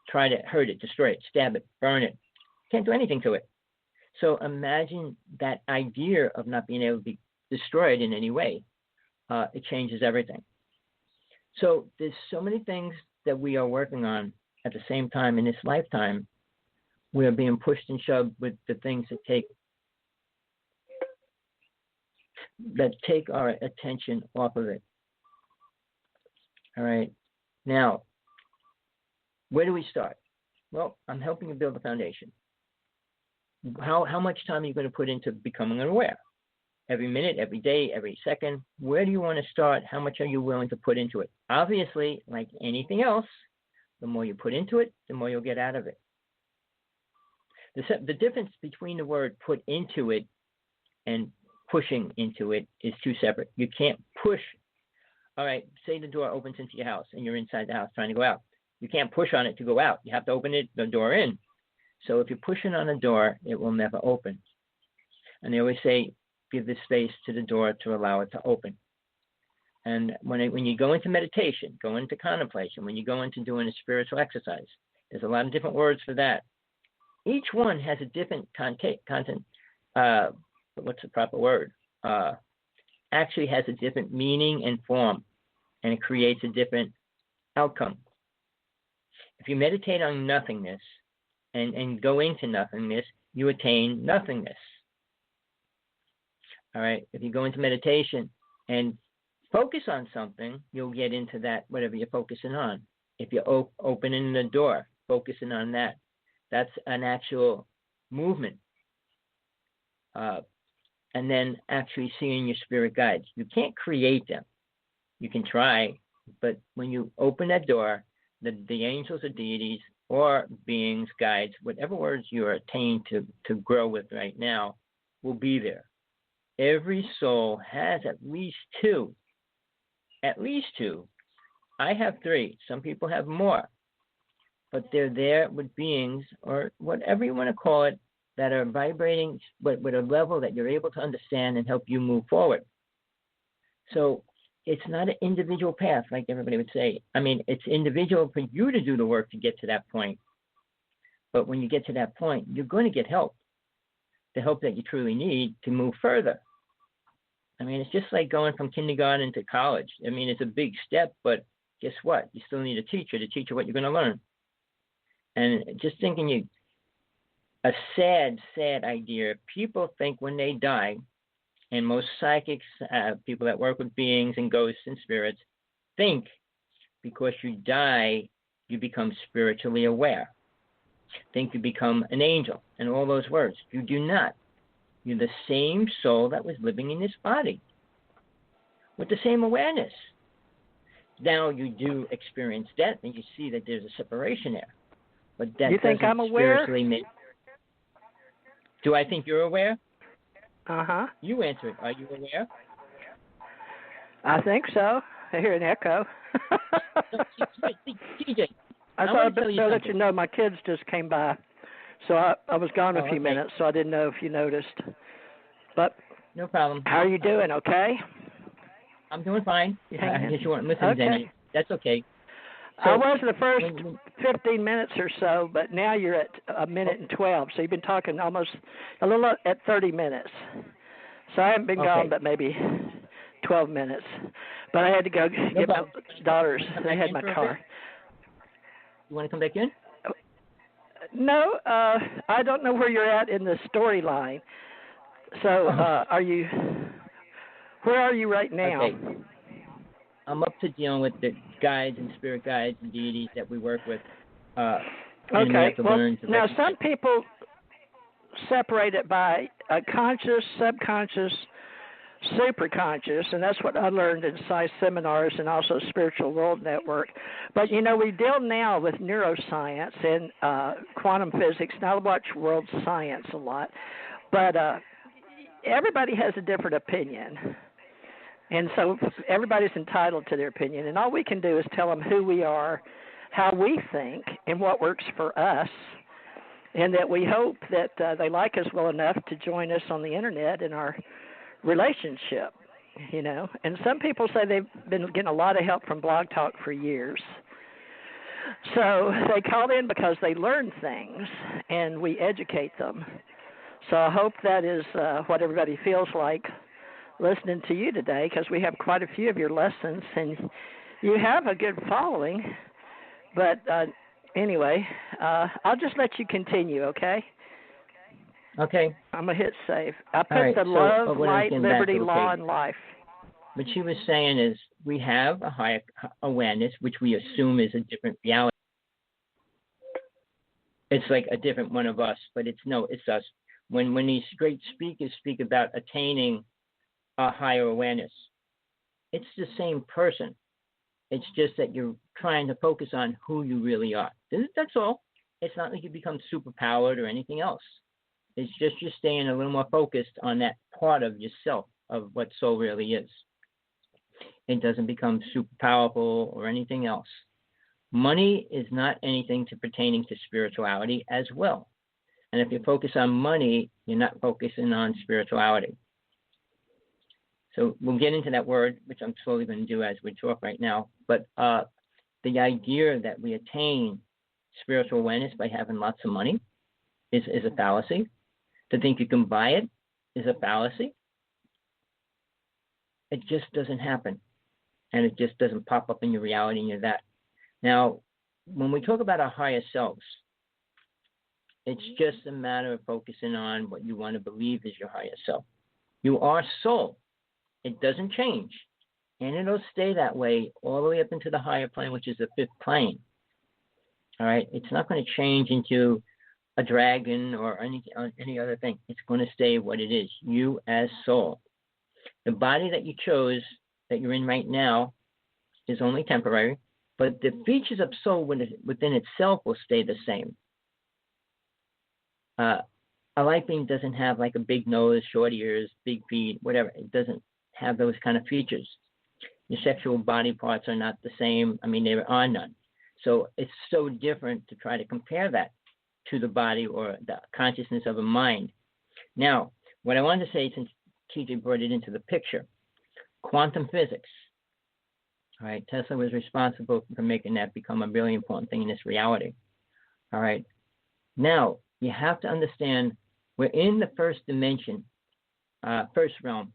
D: try to hurt it, destroy it, stab it, burn it. Can't do anything to it. So imagine that idea of not being able to be destroyed in any way. It changes everything. So there's so many things that we are working on at the same time in this lifetime. We are being pushed and shoved with the things that take our attention off of it. All right. Now, where do we start? Well, I'm helping you build a foundation. How much time are you going to put into becoming aware? Every minute, every day, every second? Where do you want to start? How much are you willing to put into it? Obviously, like anything else, the more you put into it, the more you'll get out of it. The difference between the word put into it and pushing into it is two separate. You can't push. All right, say the door opens into your house and you're inside the house trying to go out. You can't push on it to go out. You have to open the door in. So if you're pushing on a door, it will never open. And they always say, give the space to the door to allow it to open. And when you go into meditation, go into contemplation, when you go into doing a spiritual exercise, there's a lot of different words for that. Each one has a different content. What's the proper word? Actually has a different meaning and form, and it creates a different outcome. If you meditate on nothingness and go into nothingness, you attain nothingness. All right. If you go into meditation and focus on something, you'll get into that, whatever you're focusing on. If you're opening the door, focusing on that, that's an actual movement. And then actually seeing your spirit guides. You can't create them. You can try, but when you open that door, the angels or deities or beings, guides, whatever words you are attained to grow with right now, will be there. Every soul has at least two. At least two. I have three. Some people have more. But they're there with beings, or whatever you want to call it, that are vibrating with a level that you're able to understand and help you move forward. So it's not an individual path, like everybody would say. I mean, it's individual for you to do the work to get to that point. But when you get to that point, you're going to get help. The help that you truly need to move further. I mean, it's just like going from kindergarten to college. I mean, it's a big step, but guess what? You still need a teacher to teach you what you're going to learn. And just thinking a sad idea. People think when they die, and most psychics, people that work with beings and ghosts and spirits, think because you die, you become spiritually aware. Think you become an angel, and all those words. You do not. You're the same soul that was living in this body with the same awareness. Now you do experience death, and you see that there's a separation there. But that
C: you think I'm aware?
D: Do I think you're aware?
C: Uh-huh.
D: You answer it. Are you aware?
C: I think so. I hear an echo.
D: TJ,
C: I thought I'd better let you know my kids just came by. So I was gone a few minutes, so I didn't know if you noticed. But
D: no problem.
C: How are you doing? Okay?
D: I'm doing fine. I guess you weren't listening to any. That's okay.
C: So, I was the first 15 minutes or so, but now you're at a minute and 12. So you've been talking almost a little at 30 minutes. So I haven't been gone but maybe 12 minutes. But I had to go get my daughters. They had my car.
D: You want to come back in?
C: No, I don't know where you're at in the storyline. So where are you right now?
D: Okay. I'm up to dealing with the guides and spirit guides and deities that we work with.
C: Okay. Well, now some people separate it by a conscious, subconscious, superconscious, and that's what I learned in Psi seminars and also Spiritual World Network. But, we deal now with neuroscience and quantum physics, and I watch world science a lot. But everybody has a different opinion. And so everybody's entitled to their opinion. And all we can do is tell them who we are, how we think, and what works for us. And that we hope that they like us well enough to join us on the Internet in our relationship, And some people say they've been getting a lot of help from Blog Talk for years. So they call in because they learn things, and we educate them. So I hope that is what everybody feels like listening to you today, because we have quite a few of your lessons, and you have a good following. But anyway, I'll just let you continue, okay?
D: Okay.
C: I'm going to hit save. I put love, light, liberty, law, and life.
D: What she was saying is we have a higher awareness, which we assume is a different reality. It's like a different one of us, but it's us. When these great speakers speak about attaining a higher awareness, it's the same person. It's just that you're trying to focus on who you really are. That's all. It's not like you become superpowered or anything else. It's just you're staying a little more focused on that part of yourself, of what soul really is. It doesn't become super powerful or anything else. Money is not anything pertaining to spirituality as well. And if you focus on money, you're not focusing on spirituality. So we'll get into that word, which I'm slowly going to do as we talk right now. But the idea that we attain spiritual awareness by having lots of money is a fallacy. To think you can buy it is a fallacy. It just doesn't happen. And it just doesn't pop up in your reality and you're that. Now, when we talk about our higher selves, it's just a matter of focusing on what you want to believe is your higher self. You are soul. It doesn't change. And it'll stay that way all the way up into the higher plane, which is the fifth plane. All right? It's not going to change into a dragon or any other thing. It's going to stay what it is, you as soul. The body that you chose, that you're in right now, is only temporary, but the features of soul within itself will stay the same. A light being doesn't have like a big nose, short ears, big feet, whatever. It doesn't have those kind of features. Your sexual body parts are not the same. I mean, there are none. So it's so different to try to compare that to the body or the consciousness of a mind. Now, what I wanted to say, since TJ brought it into the picture, quantum physics. All right, Tesla was responsible for making that become a really important thing in this reality. All right, now you have to understand we're in the first dimension, first realm.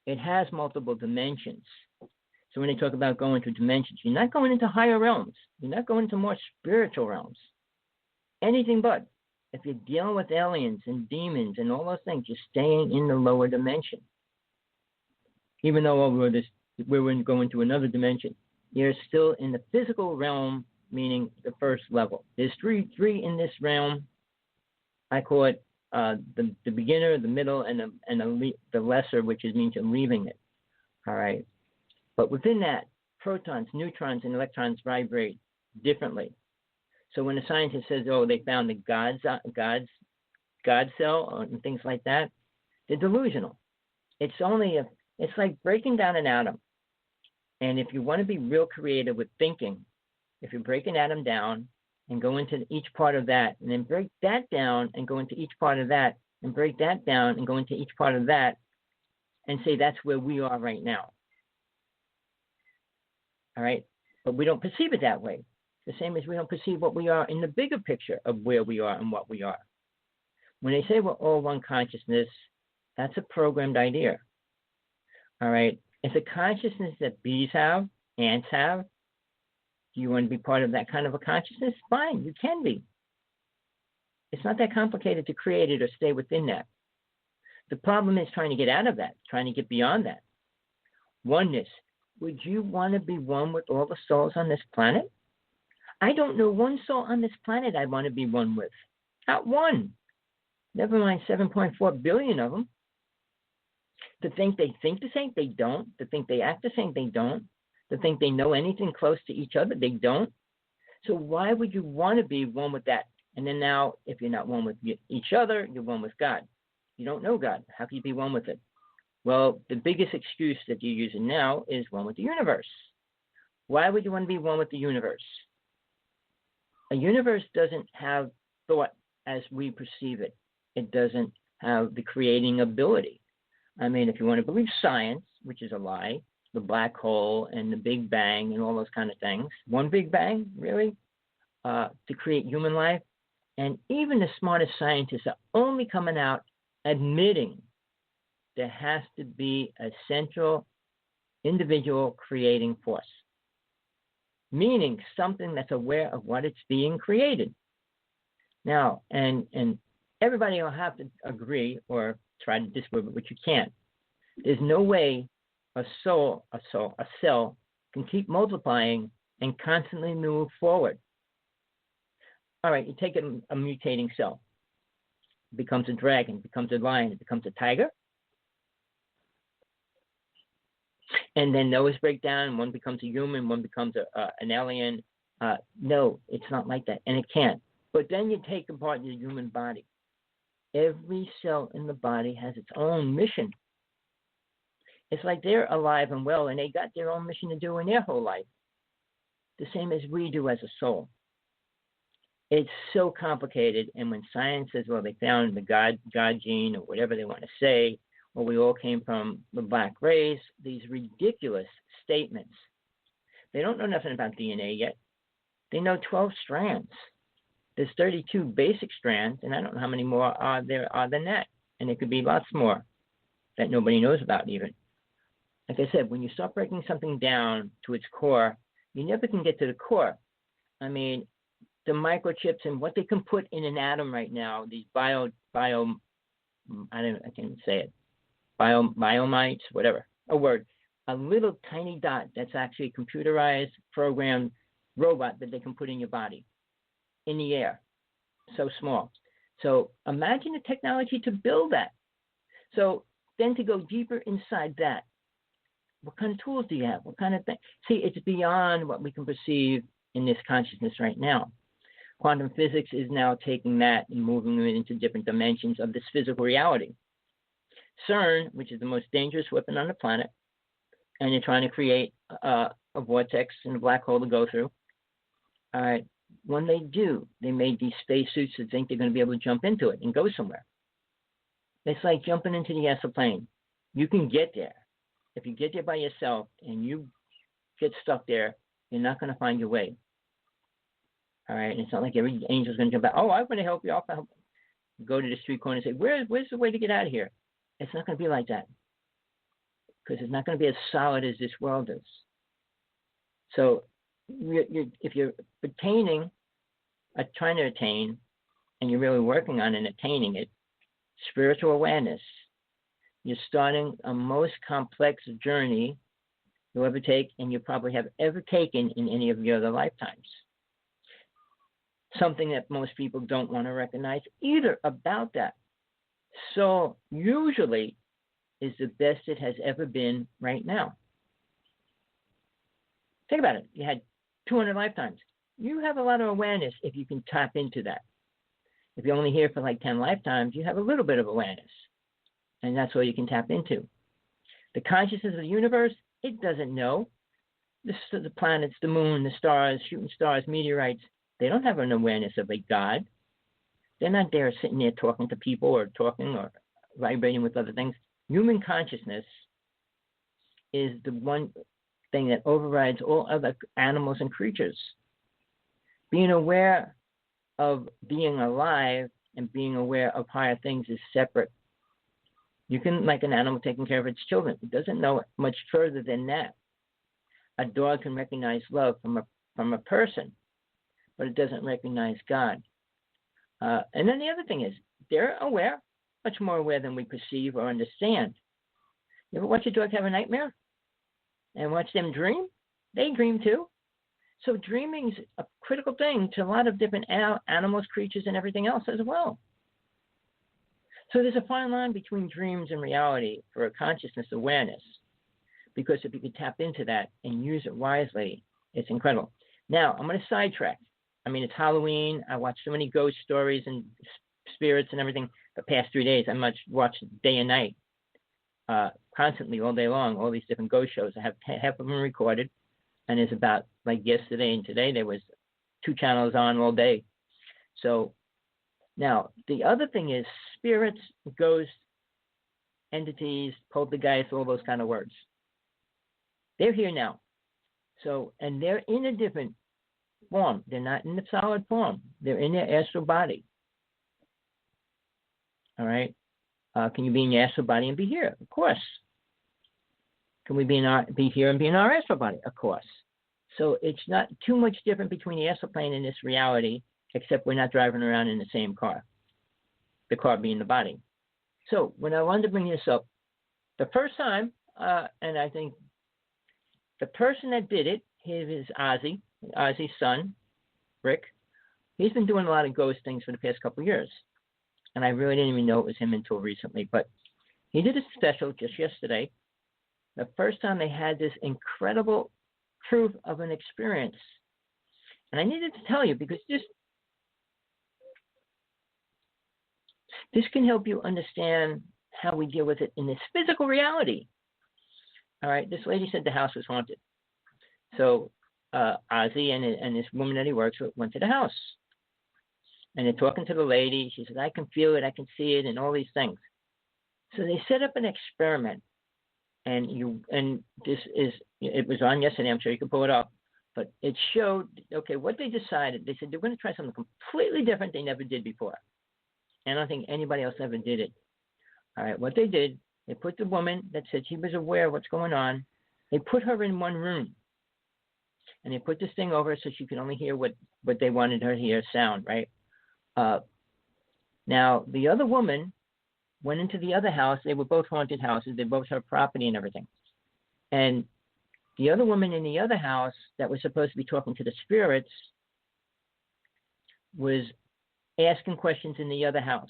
D: It has multiple dimensions. So when they talk about going to dimensions, you're not going into higher realms. You're not going into more spiritual realms. Anything but. If you're dealing with aliens and demons and all those things, you're staying in the lower dimension. Even though we're going to another dimension, you're still in the physical realm, meaning the first level. There's three in this realm. I call it the beginner, the middle, and the lesser, which means you're leaving it. All right. But within that, protons, neutrons, and electrons vibrate differently. So when a scientist says, "Oh, they found the God cell," and things like that, they're delusional. It's like breaking down an atom. And if you want to be real creative with thinking, if you break an atom down and go into each part of that, and then break that down and go into each part of that, and break that down and go into each part of that, and say that's where we are right now. All right? But we don't perceive it that way. The same as we don't perceive what we are in the bigger picture of where we are and what we are. When they say we're all one consciousness, that's a programmed idea. All right? It's a consciousness that bees have, ants have. Do you want to be part of that kind of a consciousness? Fine, you can be. It's not that complicated to create it or stay within that. The problem is trying to get out of that, trying to get beyond that. Oneness. Would you want to be one with all the souls on this planet? I don't know one soul on this planet I'd want to be one with. Not one. Never mind 7.4 billion of them. To think they think the same, they don't. To think they act the same, they don't. To think they know anything close to each other, they don't. So why would you want to be one with that? And then now, if you're not one with each other, you're one with God. You don't know God. How can you be one with it? Well, the biggest excuse that you're using now is one with the universe. Why would you want to be one with the universe? A universe doesn't have thought as we perceive it. It doesn't have the creating ability. I mean, if you want to believe science, which is a lie, the black hole and the Big Bang and all those kind of things, one Big Bang, really, to create human life, and even the smartest scientists are only coming out admitting there has to be a central individual creating force, meaning something that's aware of what it's being created. Now, and everybody will have to agree or try to disprove it, but you can't. There's no way a cell can keep multiplying and constantly move forward. All right, you take a mutating cell. It becomes a dragon, it becomes a lion, it becomes a tiger. And then those break down, one becomes a human, one becomes an alien. No, it's not like that, and it can't. But then you take apart the human body. Every cell in the body has its own mission. It's like they're alive and well, and they got their own mission to do in their whole life, the same as we do as a soul. It's so complicated, and when science says, well, they found the God gene or whatever they want to say, or we all came from the black race, these ridiculous statements. They don't know nothing about DNA yet. They know 12 strands. There's 32 basic strands, and I don't know how many more there are than that. And it could be lots more that nobody knows about even. Like I said, when you start breaking something down to its core, you never can get to the core. I mean, the microchips and what they can put in an atom right now, these I can't say it, biomites, whatever, a word, a little tiny dot that's actually a computerized, programmed robot that they can put in your body, in the air, so small. So imagine the technology to build that. So then to go deeper inside that, what kind of tools do you have? What kind of thing? See, it's beyond what we can perceive in this consciousness right now. Quantum physics is now taking that and moving it into different dimensions of this physical reality. CERN, which is the most dangerous weapon on the planet, and you're trying to create a vortex and a black hole to go through. All right. When they do, they made these spacesuits that think they're going to be able to jump into it and go somewhere. It's like jumping into the astral plane. You can get there. If you get there by yourself and you get stuck there, you're not going to find your way. All right. And it's not like every angel's going to jump out. Oh, I'm going to help you. I'll help you. Go to the street corner and say, where's the way to get out of here? It's not going to be like that, because it's not going to be as solid as this world is. So if you're attaining, trying to attain, and you're really working on and attaining it, spiritual awareness, you're starting a most complex journey you'll ever take, and you probably have ever taken in any of your other lifetimes. Something that most people don't want to recognize either about that. So usually is the best it has ever been right now. Think about it. You had 200 lifetimes. You have a lot of awareness if you can tap into that. If you're only here for like 10 lifetimes, you have a little bit of awareness. And that's all you can tap into. The consciousness of the universe, it doesn't know. The planets, the moon, the stars, shooting stars, meteorites, they don't have an awareness of a God. They're not there sitting there talking to people or talking or vibrating with other things. Human consciousness is the one thing that overrides all other animals and creatures. Being aware of being alive and being aware of higher things is separate. You can, like an animal taking care of its children. It doesn't know much further than that. A dog can recognize love from a person, but it doesn't recognize God. And then the other thing is, they're aware, much more aware than we perceive or understand. You ever watch a dog have a nightmare and watch them dream? They dream too. So dreaming's a critical thing to a lot of different animals, creatures, and everything else as well. So there's a fine line between dreams and reality for a consciousness awareness, because if you can tap into that and use it wisely, it's incredible. Now, I'm going to sidetrack. I mean, it's Halloween. I watch so many ghost stories and spirits and everything the past 3 days. I watch day and night, constantly, all day long, all these different ghost shows. I have half of them recorded, and it's about, like yesterday and today, there was 2 channels on all day. So now, the other thing is spirits, ghosts, entities, poltergeists, all those kind of words. They're here now. So, and they're in a different form. They're not in the solid form. They're in their astral body. All right? Can you be in your astral body and be here? Of course. Can we be here and be in our astral body? Of course. So it's not too much different between the astral plane and this reality, except we're not driving around in the same car, the car being the body. So when I wanted to bring this up, the first time, and I think the person that did it, his is Ozzy's son, Rick. He's been doing a lot of ghost things for the past couple of years. And I really didn't even know it was him until recently. But he did a special just yesterday. The first time they had this incredible proof of an experience. And I needed to tell you because this can help you understand how we deal with it in this physical reality. All right, this lady said the house was haunted. So Ozzy and this woman that he works with went to the house. And they're talking to the lady. She said, I can feel it, I can see it, and all these things. So they set up an experiment, and it was on yesterday. I'm sure you can pull it up, but it showed, okay, what they decided. They said they're going to try something completely different they never did before. And I don't think anybody else ever did it. All right, what they did, they put the woman that said she was aware of what's going on, they put her in one room. And they put this thing over so she could only hear what they wanted her to hear, sound, right? Now, the other woman went into the other house. They were both haunted houses. They both had property and everything. And the other woman in the other house that was supposed to be talking to the spirits was asking questions in the other house.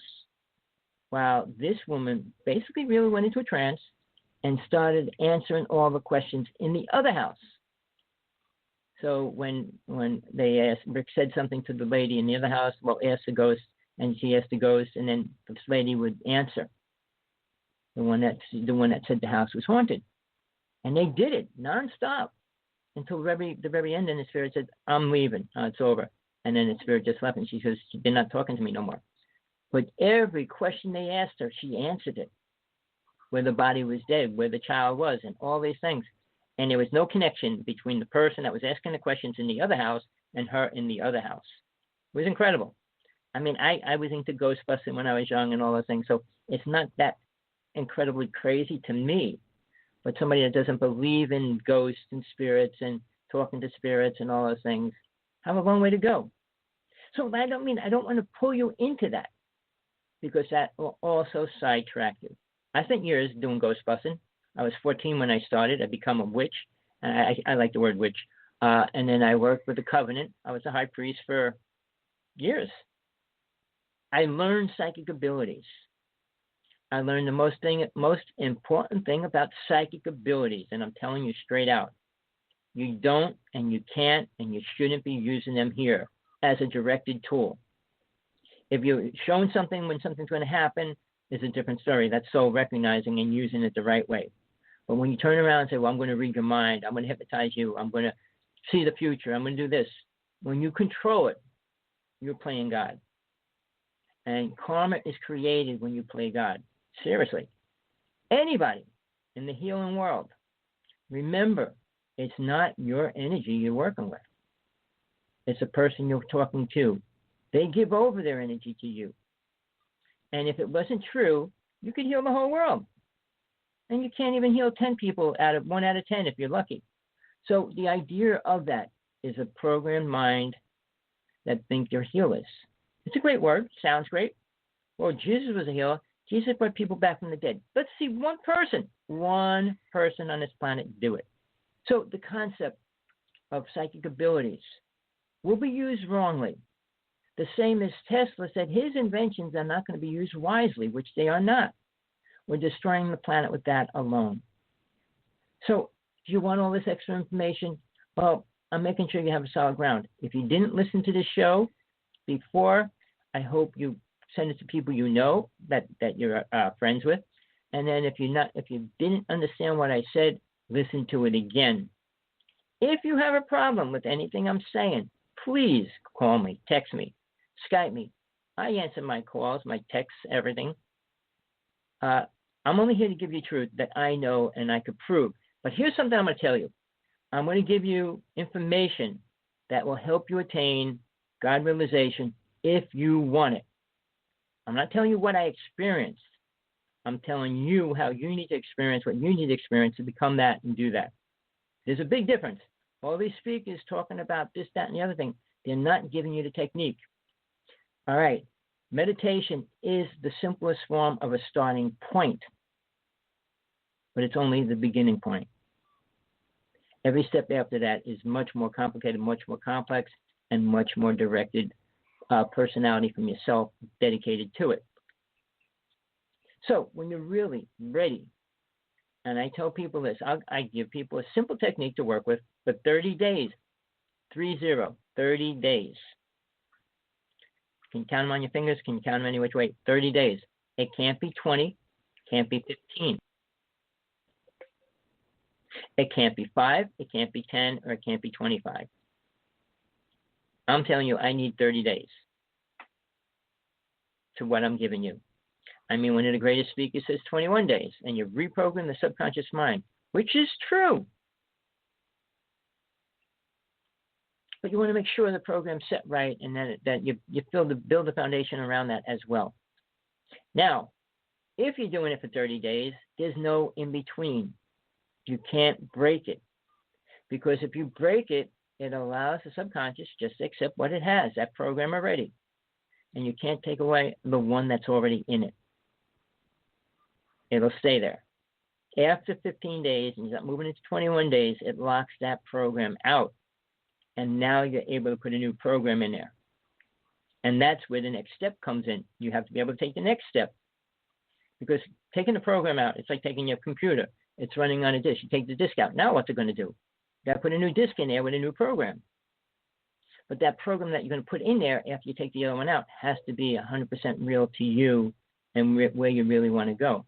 D: While this woman basically really went into a trance and started answering all the questions in the other house. So when they asked, Rick said something to the lady in the other house, well, asked the ghost, and she asked the ghost, and then this lady would answer. The one that said the house was haunted. And they did it nonstop until the very end, and the spirit said, I'm leaving. It's over. And then the spirit just left, and she says, they're not talking to me no more. But every question they asked her, she answered it. Where the body was dead, where the child was, and all these things. And there was no connection between the person that was asking the questions in the other house and her in the other house. It was incredible. I mean, I was into Ghostbusting when I was young and all those things, so it's not that incredibly crazy to me. But somebody that doesn't believe in ghosts and spirits and talking to spirits and all those things have a long way to go. So I don't want to pull you into that, because that will also sidetrack you. I spent years doing Ghostbusting. I was 14 when I started. I become a witch. I like the word witch. And then I worked with the Covenant. I was a high priest for years. I learned psychic abilities. I learned the most important thing about psychic abilities, and I'm telling you straight out. You don't, and you can't, and you shouldn't be using them here as a directed tool. If you're shown something when something's going to happen, is a different story. That's soul recognizing and using it the right way. But when you turn around and say, well, I'm going to read your mind, I'm going to hypnotize you, I'm going to see the future, I'm going to do this. When you control it, you're playing God. And karma is created when you play God. Seriously. Anybody in the healing world, remember, it's not your energy you're working with. It's a person you're talking to. They give over their energy to you. And if it wasn't true, you could heal the whole world. And you can't even heal 10 people out of 1 out of 10 if you're lucky. So the idea of that is a programmed mind that think they're healers. It's a great word. Sounds great. Well, Jesus was a healer. Jesus brought people back from the dead. Let's see one person on this planet do it. So the concept of psychic abilities will be used wrongly. The same as Tesla said his inventions are not going to be used wisely, which they are not. We're destroying the planet with that alone. So do you want all this extra information? Well, I'm making sure you have a solid ground. If you didn't listen to this show before, I hope you send it to people you know that you're friends with. And then if you didn't understand what I said, listen to it again. If you have a problem with anything I'm saying, please call me, text me, Skype me. I answer my calls, my texts, everything. I'm only here to give you truth that I know and I could prove. But here's something I'm going to tell you. I'm going to give you information that will help you attain God realization if you want it. I'm not telling you what I experienced. I'm telling you how you need to experience what you need to experience to become that and do that. There's a big difference. All these speakers talking about this, that, and the other thing, they're not giving you the technique. All right. Meditation is the simplest form of a starting point, but it's only the beginning point. Every step after that is much more complicated, much more complex, and much more directed personality from yourself dedicated to it. So when you're really ready, and I tell people this, I give people a simple technique to work with for 30 days, 30 days. Can you count them on your fingers? Can you count them any which way? 30 days. It can't be 20, can't be 15. It can't be 5, it can't be 10, or it can't be 25. I'm telling you, I need 30 days to what I'm giving you. I mean, one of the greatest speakers says 21 days, and you reprogram the subconscious mind, which is true. But you want to make sure the program's set right, and that you build the foundation around that as well. Now, if you're doing it for 30 days, there's no in between. You can't break it, because if you break it, it allows the subconscious just to accept what it has, that program already, and you can't take away the one that's already in it. It'll stay there. After 15 days, and you're moving into 21 days, it locks that program out. And now you're able to put a new program in there. And that's where the next step comes in. You have to be able to take the next step. Because taking the program out, it's like taking your computer. It's running on a disk. You take the disk out. Now what's it going to do? You got to put a new disk in there with a new program. But that program that you're going to put in there after you take the other one out has to be 100% real to you and where you really want to go.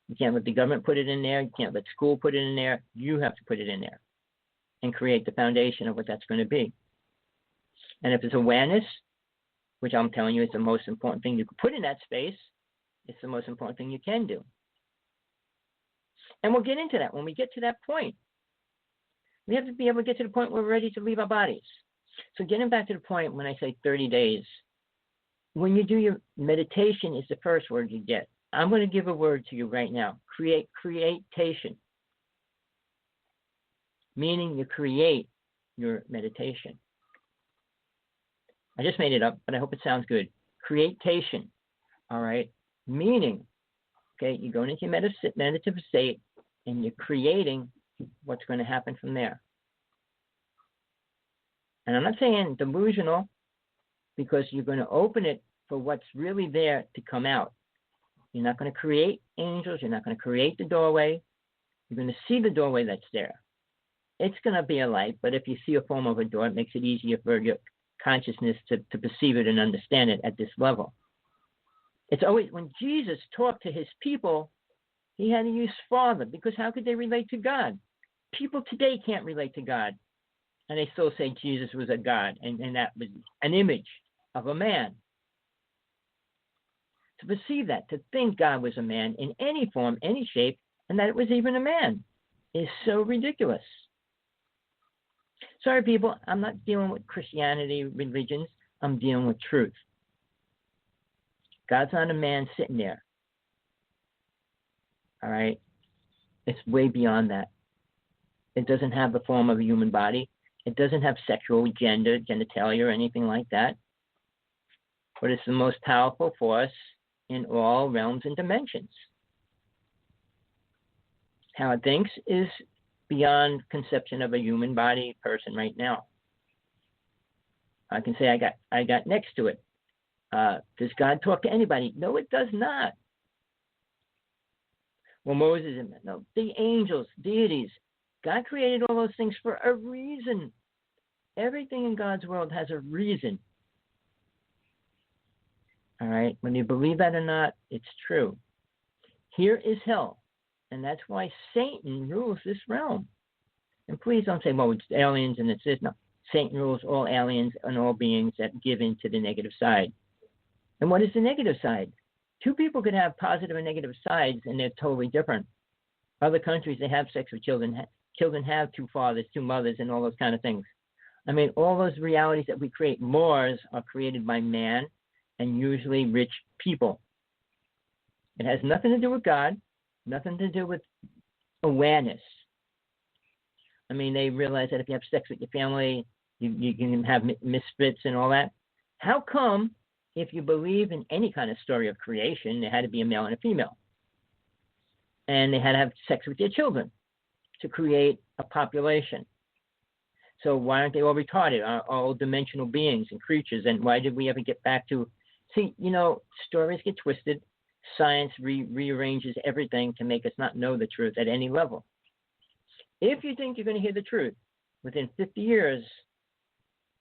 D: You can't let the government put it in there. You can't let school put it in there. You have to put it in there and create the foundation of what that's going to be. And if it's awareness, which I'm telling you is the most important thing you can put in that space, it's the most important thing you can do. And we'll get into that when we get to that point. We have to be able to get to the point where we're ready to leave our bodies. So getting back to the point when I say 30 days, when you do your meditation is the first word you get. I'm going to give a word to you right now. Creatation. Meaning you create your meditation. I just made it up, but I hope it sounds good. Creatation, all right? Meaning, okay, you go into your meditative state, and you're creating what's going to happen from there. And I'm not saying delusional, because you're going to open it for what's really there to come out. You're not going to create angels. You're not going to create the doorway. You're going to see the doorway that's there. It's going to be a light, but if you see a form of a door, it makes it easier for your consciousness to perceive it and understand it at this level. It's always, when Jesus talked to his people, he had to use Father, because how could they relate to God? People today can't relate to God, and they still say Jesus was a God, and that was an image of a man. To perceive that, to think God was a man in any form, any shape, and that it was even a man, is so ridiculous. Sorry, people, I'm not dealing with Christianity, religions. I'm dealing with truth. God's not a man sitting there. All right? It's way beyond that. It doesn't have the form of a human body. It doesn't have sexual genitalia, or anything like that. But it's the most powerful force in all realms and dimensions. How it thinks is beyond conception of a human body person right now. I can say I got next to it. Does God talk to anybody? No, it does not. Well, Moses, no, the angels, deities. God created all those things for a reason. Everything in God's world has a reason. All right? When you believe that or not, it's true. Here is hell. And that's why Satan rules this realm. And please don't say, well, it's aliens and it's this. No, Satan rules all aliens and all beings that give in to the negative side. And what is the negative side? Two people could have positive and negative sides, and they're totally different. Other countries, they have sex with children. Children have two fathers, two mothers, and all those kind of things. I mean, all those realities that we create, mores, are created by man and usually rich people. It has nothing to do with God, nothing to do with awareness. I mean, they realize that if you have sex with your family, you can have misfits and all that. How come, if you believe in any kind of story of creation, there had to be a male and a female? And they had to have sex with their children to create a population. So why aren't they all retarded, all dimensional beings and creatures? And why did we ever get back to... See, you know, stories get twisted. Science rearranges everything to make us not know the truth at any level. If you think you're going to hear the truth within 50 years,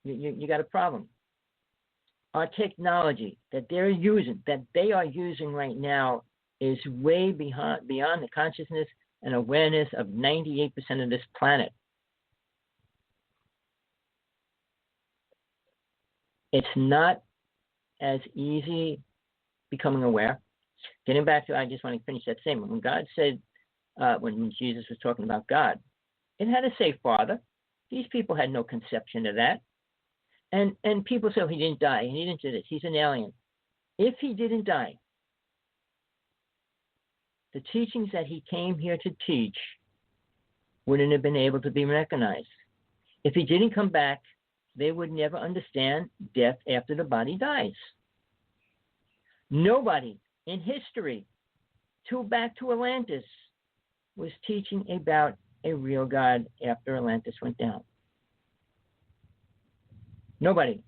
D: you got a problem. Our technology that they are using right now, is way beyond the consciousness and awareness of 98% of this planet. It's not as easy becoming aware. Getting back to, I just want to finish that statement. When God said, when Jesus was talking about God, it had to say Father. These people had no conception of that. And people say, oh, he didn't die, and he didn't do this. He's an alien. If he didn't die, the teachings that he came here to teach wouldn't have been able to be recognized. If he didn't come back, they would never understand death after the body dies. Nobody in history, back to Atlantis, was teaching about a real God after Atlantis went down. Nobody.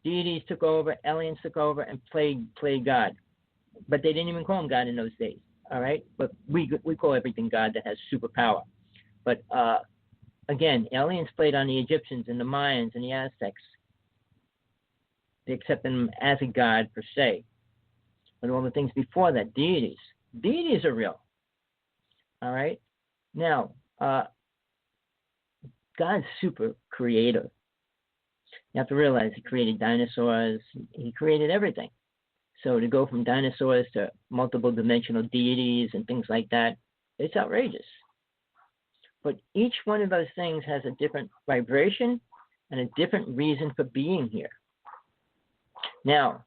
D: Deities took over, aliens took over, and played God. But they didn't even call him God in those days. All right? But we call everything God that has superpower. But again, aliens played on the Egyptians and the Mayans and the Aztecs. They accepted him as a God per se. But all the things before that, deities. Deities are real. All right? Now, God's super creator. You have to realize he created dinosaurs. He created everything. So to go from dinosaurs to multiple dimensional deities and things like that, it's outrageous. But each one of those things has a different vibration and a different reason for being here. Now,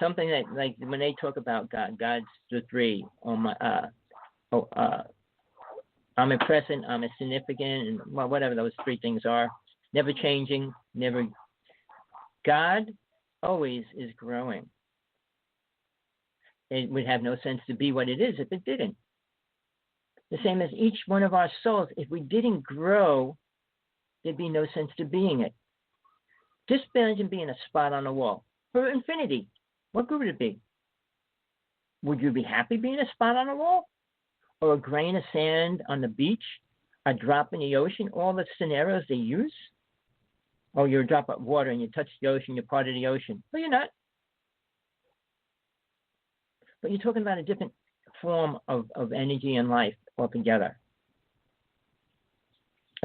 D: something that, like when they talk about God, God's the three. Omnipresent, omnisignificant, and well, whatever those three things are. Never changing, never. God always is growing. It would have no sense to be what it is if it didn't. The same as each one of our souls. If we didn't grow, there'd be no sense to being it. Just imagine being a spot on the wall for infinity. What good would it be? Would you be happy being a spot on the wall? Or a grain of sand on the beach? A drop in the ocean? All the scenarios they use? Oh, you're a drop of water and you touch the ocean, you're part of the ocean. Well, you're not. But you're talking about a different form of energy and life altogether.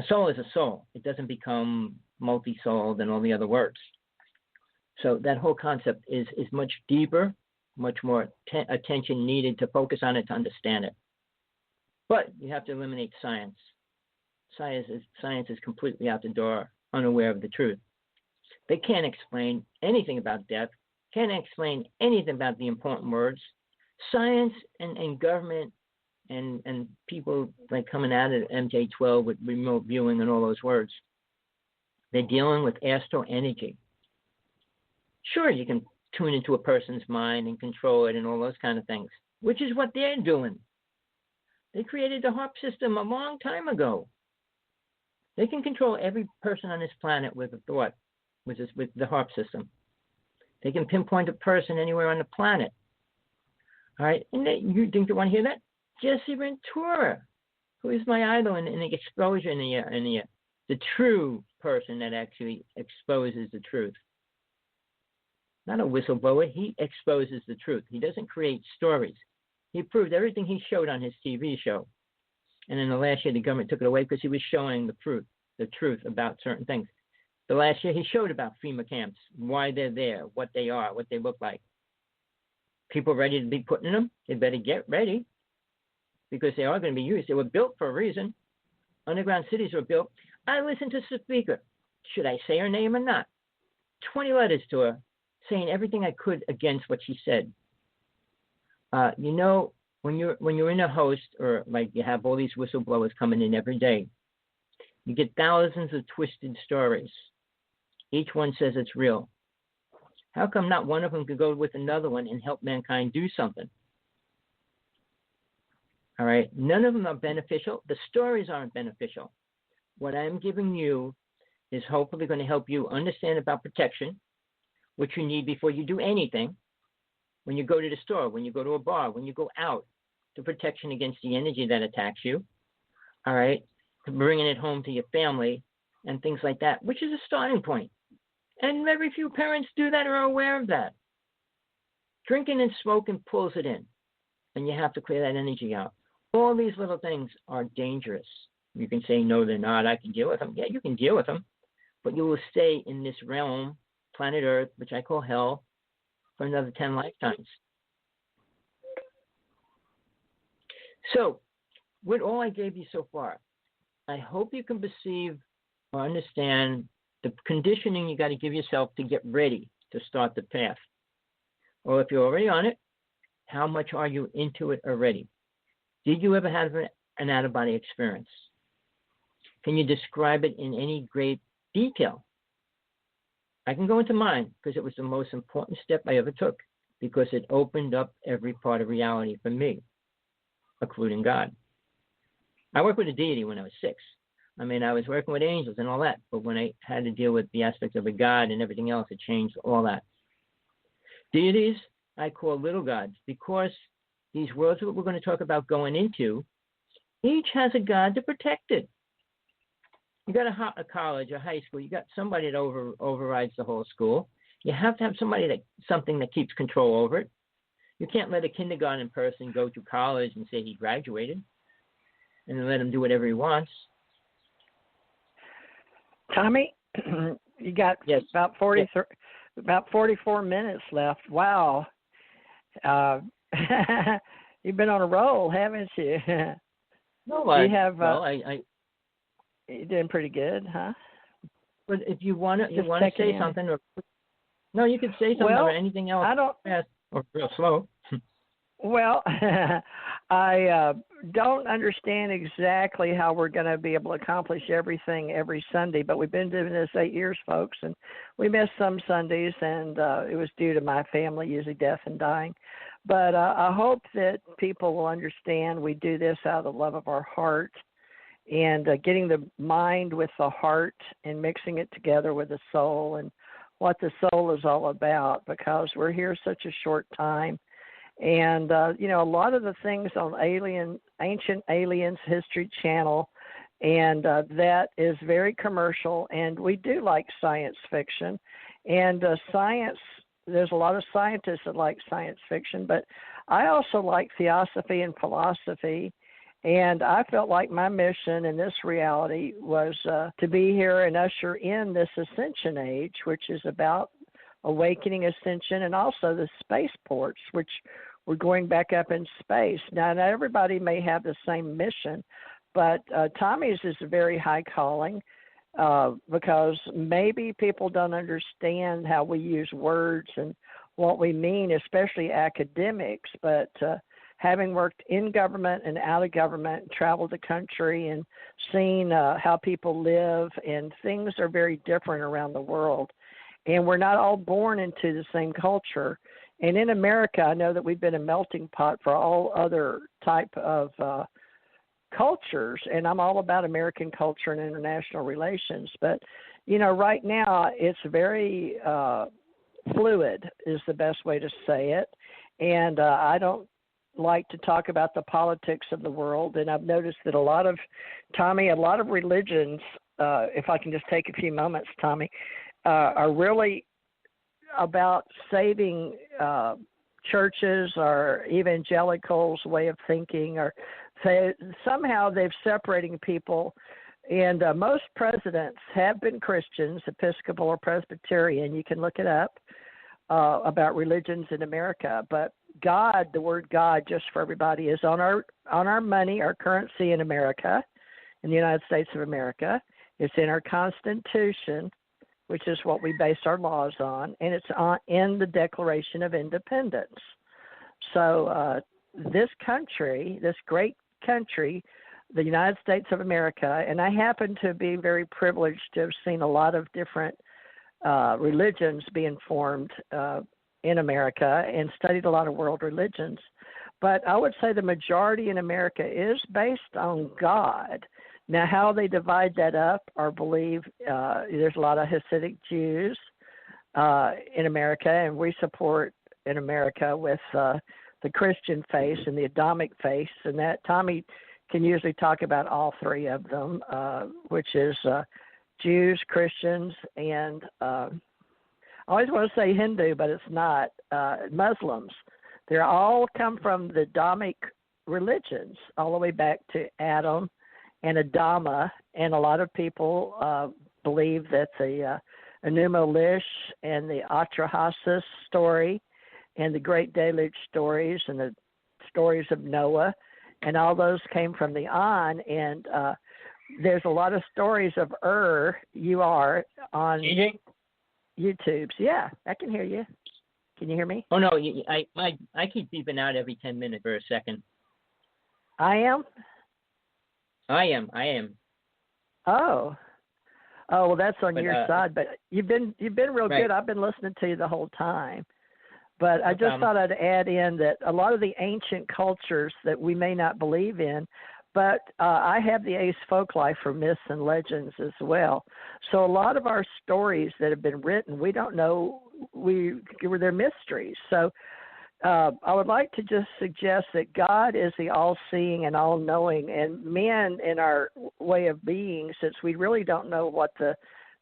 D: A soul is a soul. It doesn't become multi-souled and all the other words. So that whole concept is much deeper, much more attention needed to focus on it to understand it. But you have to eliminate science. Science is completely out the door, unaware of the truth. They can't explain anything about death, can't explain anything about the important words. Science and government and people like coming out of MJ12 with remote viewing and all those words, they're dealing with astral energy. Sure, you can tune into a person's mind and control it and all those kind of things, which is what they're doing. They created the HARP system a long time ago. They can control every person on this planet with a thought, with the HARP system. They can pinpoint a person anywhere on the planet. All right, and you think you want to hear that? Jesse Ventura, who is my idol in the exposure, in the true person that actually exposes the truth. Not a whistleblower. He exposes the truth. He doesn't create stories. He proved everything he showed on his TV show. And in the last year, the government took it away because he was showing the truth about certain things. The last year, he showed about FEMA camps, why they're there, what they are, what they look like. People ready to be put in them, they better get ready because they are going to be used. They were built for a reason. Underground cities were built. I listened to the speaker. Should I say her name or not? 20 letters to her saying everything I could against what she said. When you're in a host or like you have all these whistleblowers coming in every day, you get thousands of twisted stories. Each one says it's real. How come not one of them could go with another one and help mankind do something? All right. None of them are beneficial. The stories aren't beneficial. What I'm giving you is hopefully going to help you understand about protection, what you need before you do anything. When you go to the store, when you go to a bar, when you go out, the protection against the energy that attacks you. All right. Bringing it home to your family and things like that, which is a starting point. And very few parents do that or are aware of that. Drinking and smoking pulls it in, and you have to clear that energy out. All these little things are dangerous. You can say, no, they're not. I can deal with them. Yeah, you can deal with them, but you will stay in this realm, planet Earth, which I call hell, for another 10 lifetimes. So, with all I gave you so far, I hope you can perceive or understand the conditioning you got to give yourself to get ready to start the path. Or if you're already on it, how much are you into it already? Did you ever have an out-of-body experience? Can you describe it in any great detail? I can go into mine because it was the most important step I ever took, because it opened up every part of reality for me, including God. I worked with a deity when I was 6. I mean, I was working with angels and all that, but when I had to deal with the aspect of a God and everything else, it changed all that. Deities, I call little gods, because these worlds that we're going to talk about going into, each has a God to protect it. You got a college, a high school, you got somebody that overrides the whole school. You have to have something that keeps control over it. You can't let a kindergarten person go to college and say he graduated and then let him do whatever he wants.
C: Tommy, you got about 44 minutes left. Wow. You've been on a roll, haven't you?
D: No,
C: you're doing pretty good, huh?
D: But if you want to say something, no, you could say something or anything else.
C: I don't.
D: Fast or real slow.
C: Well, I don't understand exactly how we're going to be able to accomplish everything every Sunday, but we've been doing this 8 years, folks, and we missed some Sundays, and it was due to my family, usually death and dying. But I hope that people will understand we do this out of the love of our heart, and getting the mind with the heart and mixing it together with the soul and what the soul is all about, because we're here such a short time. And, a lot of the things on Ancient Aliens History Channel, and that is very commercial, and we do like science fiction. And science, there's a lot of scientists that like science fiction, but I also like theosophy and philosophy. And I felt like my mission in this reality was to be here and usher in this ascension age, which is about awakening, ascension, and also the spaceports, which we're going back up in space. Now, not everybody may have the same mission, but Tommy's is a very high calling because maybe people don't understand how we use words and what we mean, especially academics, but having worked in government and out of government, traveled the country and seen how people live, and things are very different around the world. And we're not all born into the same culture. And in America, I know that we've been a melting pot for all other type of cultures, and I'm all about American culture and international relations. But, right now it's very fluid is the best way to say it. And I don't like to talk about the politics of the world. And I've noticed that a lot of religions, if I can just take a few moments, Tommy, are really about saving churches or evangelicals' way of thinking, or somehow they've separating people. And most presidents have been Christians, Episcopal or Presbyterian. You can look it up about religions in America. But God, the word God, just for everybody, is on our money, our currency in America, in the United States of America. It's in our Constitution, which is what we base our laws on, and it's in the Declaration of Independence. So this country, this great country, the United States of America, and I happen to be very privileged to have seen a lot of different religions being formed in America and studied a lot of world religions. But I would say the majority in America is based on God. Now, how they divide that up or believe, there's a lot of Hasidic Jews in America, and we support in America with the Christian faith and the Adamic faith, and that Tommy can usually talk about all three of them, which is Jews, Christians, and I always want to say Hindu, but it's not, Muslims. They all come from the Adamic religions, all the way back to Adam and Adama, and a lot of people believe that the Enuma Elish and the Atrahasis story and the Great Deluge stories and the stories of Noah and all those came from the On, and there's a lot of stories of U-R on YouTube's. Yeah, I can hear you. Can you hear me?
D: Oh, no, I keep beeping out every 10 minutes for a second.
C: I am?
D: I am.
C: Oh, well, that's on your side, but you've been real
D: right.
C: good. I've been listening to you the whole time. But I
D: No
C: just
D: problem.
C: thought I'd add in that a lot of the ancient cultures that we may not believe in, but I have the Ace Folklife for myths and legends as well. So a lot of our stories that have been written, we don't know, they're mysteries. So I would like to just suggest that God is the all-seeing and all-knowing, and men in our way of being, since we really don't know what the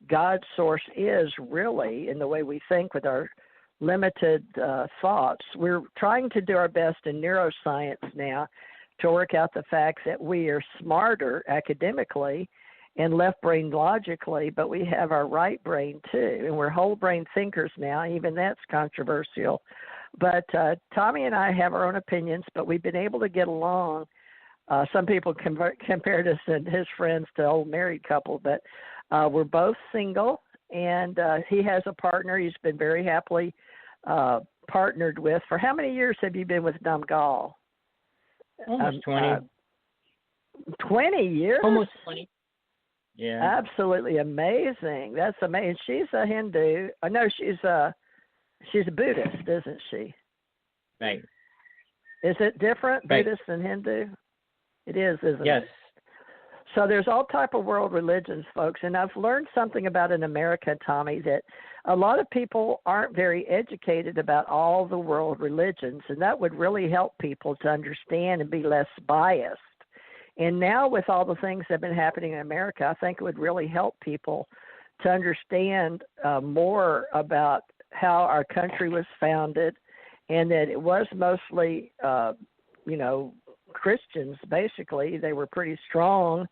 C: God source is really in the way we think with our limited thoughts, we're trying to do our best in neuroscience now to work out the fact that we are smarter academically and left brain logically, but we have our right brain too, and we're whole brain thinkers now. Even that's controversial. But Tommy and I have our own opinions, but we've been able to get along. Some people compared us and his friends to old married couple, but we're both single, and he has a partner he's been very happily partnered with. For how many years have you been with Namgal?
D: Almost 20.
C: 20 years?
D: Almost 20. Yeah.
C: Absolutely amazing. That's amazing. She's a Hindu. No, she's a Buddhist, isn't she?
D: Right.
C: Is it different,
D: right.
C: Buddhist and Hindu? It is, isn't
D: yes.
C: it? So there's all type of world religions, folks, and I've learned something about in America, Tommy, that a lot of people aren't very educated about all the world religions, and that would really help people to understand and be less biased. And now with all the things that have been happening in America, I think it would really help people to understand more about how our country was founded, and that it was mostly, Christians, basically. They were pretty strong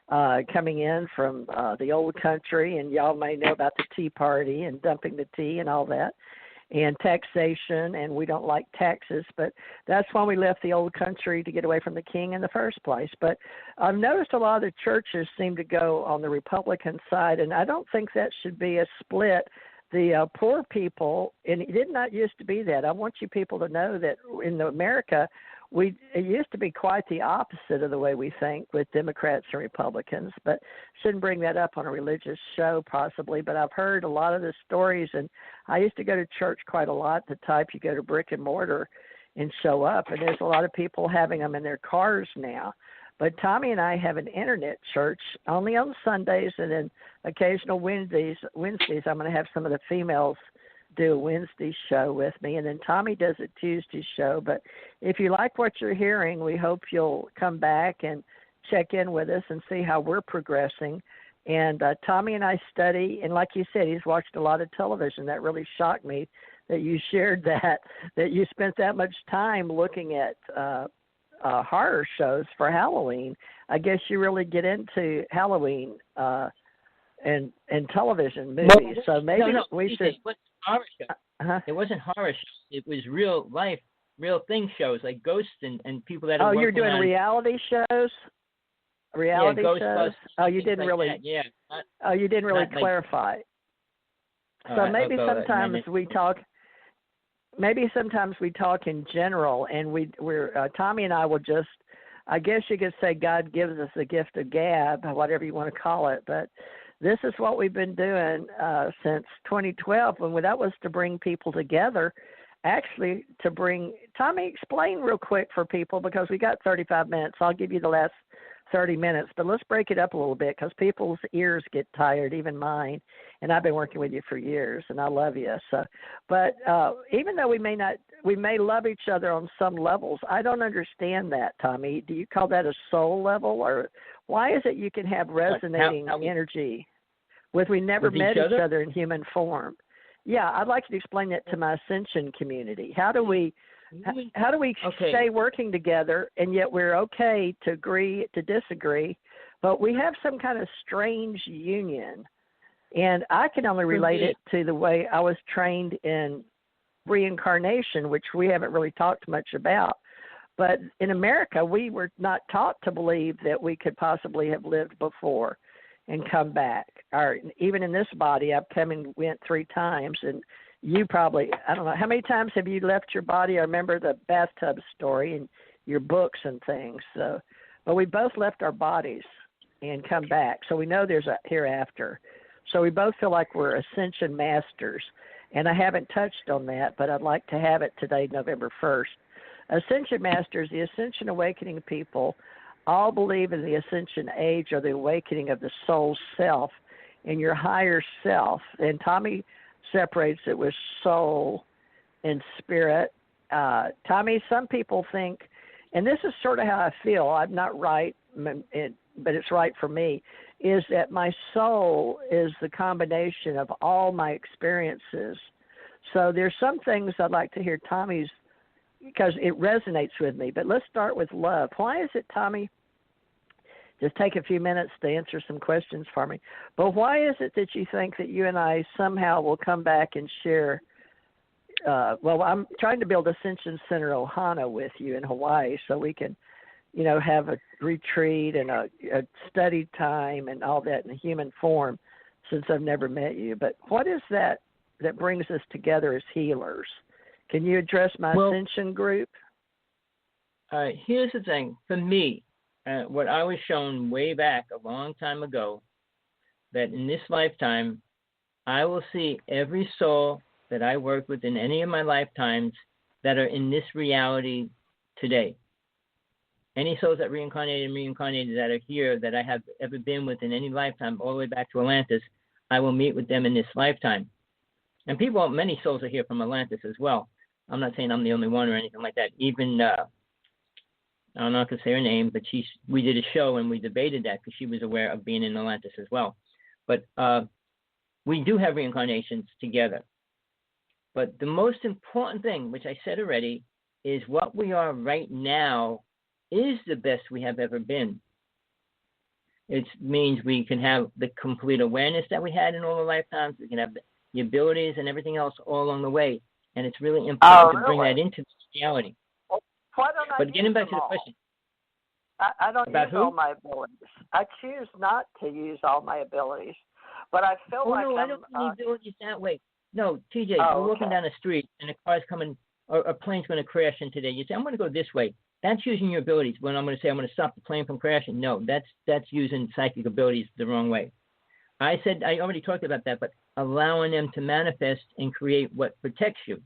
C: coming in from the old country, and y'all may know about the Tea Party and dumping the tea and all that, and taxation, and we don't like taxes, but that's why we left the old country, to get away from the king in the first place. But I've noticed a lot of the churches seem to go on the Republican side, and I don't think that should be a split. The poor people, and it did not used to be that. I want you people to know that in America, it used to be quite the opposite of the way we think with Democrats and Republicans, but shouldn't bring that up on a religious show possibly. But I've heard a lot of the stories, and I used to go to church quite a lot, the type you go to brick and mortar and show up, and there's a lot of people having them in their cars now. But Tommy and I have an internet church only on Sundays, and then occasional Wednesdays I'm going to have some of the females do a Wednesday show with me, and then Tommy does a Tuesday show. But if you like what you're hearing, we hope you'll come back and check in with us and see how we're progressing. And Tommy and I study, and like you said, he's watched a lot of television. That really shocked me that you shared that you spent that much time looking at horror shows for Halloween. I guess you really get into Halloween and television movies. So maybe we should.
D: Horror show. It wasn't horror shows. It was real life, real thing shows like ghosts and people that are working on.
C: Oh, you're doing reality shows? Reality shows? Oh, you didn't really.
D: That. Yeah.
C: You didn't really clarify. So maybe sometimes we talk. Maybe sometimes we talk in general, and we're Tommy and I will just. I guess you could say God gives us the gift of gab, whatever you want to call it, but. This is what we've been doing since 2012, and that was to bring people together, actually to bring – Tommy, explain real quick for people because we got 35 minutes. I'll give you the last 30 minutes, but let's break it up a little bit because people's ears get tired, even mine, and I've been working with you for years, and I love you. So, but even though we may love each other on some levels, I don't understand that, Tommy. Do you call that a soul level, or why is it you can have resonating energy with we never met each other in human form? Yeah, I'd like you to explain that to my Ascension community. How do we stay working together, and yet we're okay to agree to disagree, but we have some kind of strange union? And I can only relate it to the way I was trained in reincarnation, which we haven't really talked much about. But in America, we were not taught to believe that we could possibly have lived before and come back. Or even in this body, I've come and went 3 times, and you probably, I don't know, how many times have you left your body? I remember the bathtub story and your books and things. So, but we both left our bodies and come back. So we know there's a hereafter. So we both feel like we're ascension masters. And I haven't touched on that, but I'd like to have it today, November 1st. Ascension masters, the ascension awakening people, all believe in the ascension age or the awakening of the soul self and your higher self. And Tommy separates it with soul and spirit. Tommy, some people think, and this is sort of how I feel, I'm not right, but it's right for me, is that my soul is the combination of all my experiences. So there's some things I'd like to hear Tommy's, because it resonates with me. But let's start with love. Why is it, Tommy, just take a few minutes to answer some questions for me, but why is it that you think that you and I somehow will come back and share, well, I'm trying to build Ascension Center Ohana with you in Hawaii so we can, have a retreat and a study time and all that in a human form, since I've never met you. But what is that brings us together as healers? Can you address my Ascension group?
D: Here's the thing. For me, what I was shown way back a long time ago, that in this lifetime, I will see every soul that I work with in any of my lifetimes that are in this reality today. Any souls that reincarnated that are here that I have ever been with in any lifetime, all the way back to Atlantis, I will meet with them in this lifetime. And many souls are here from Atlantis as well. I'm not saying I'm the only one or anything like that. Even, I'm not going to say her name, but we did a show and we debated that because she was aware of being in Atlantis as well. But we do have reincarnations together. But the most important thing, which I said already, is what we are right now is the best we have ever been. It means we can have the complete awareness that we had in all the lifetimes. We can have the abilities and everything else all along the way. And it's really important to bring that into this reality.
C: Well, why don't I
D: but getting back to the question.
C: I don't
D: about
C: use
D: who?
C: all my abilities. I choose not to use all my abilities. But I feel like
D: I don't need abilities that way. No, TJ, you're walking down the street and a car's coming, or a plane's going to crash into there. You say, I'm going to go this way. That's using your abilities. When I'm going to say I'm going to stop the plane from crashing, no, that's using psychic abilities the wrong way. I already talked about that, but allowing them to manifest and create what protects you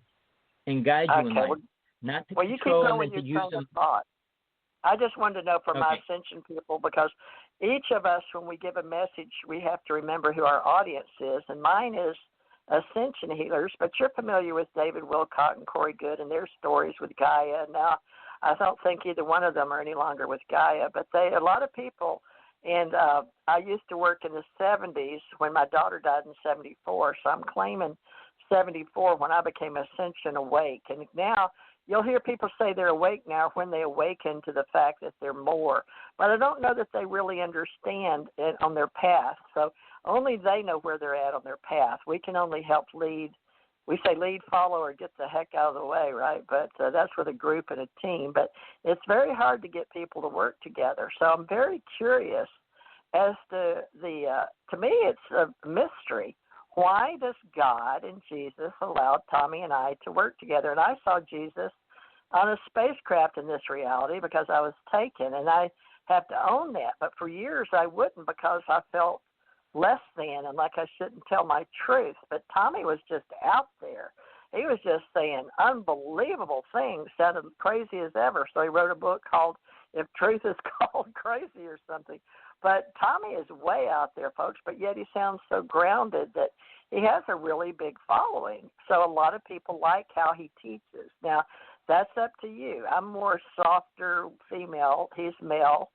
D: and guides you in life, not to control them and to use them.
C: Thought. I just wanted to know for my Ascension people, because each of us, when we give a message, we have to remember who our audience is, and mine is Ascension healers, but you're familiar with David Wilcott and Corey Good and their stories with Gaia. Now, I don't think either one of them are any longer with Gaia, but a lot of people, and I used to work in the 70s when my daughter died in 74, so I'm claiming 74 when I became Ascension awake. And now you'll hear people say they're awake now when they awaken to the fact that they're more, but I don't know that they really understand it on their path. So only they know where they're at on their path. We can only help lead. We say lead, follow, or get the heck out of the way, right? But that's with a group and a team. But it's very hard to get people to work together. So I'm very curious as to to me, it's a mystery. Why does God and Jesus allow Tommy and I to work together? And I saw Jesus on a spacecraft in this reality because I was taken, and I have to own that. But for years I wouldn't, because I felt less than and like I shouldn't tell my truth. But Tommy was just out there. He was just saying unbelievable things, sounded crazy as ever. So he wrote a book called If Truth is Called Crazy or something. But Tommy is way out there, folks, but yet he sounds so grounded that he has a really big following. So a lot of people like how he teaches. Now, that's up to you. I'm more softer female. He's male.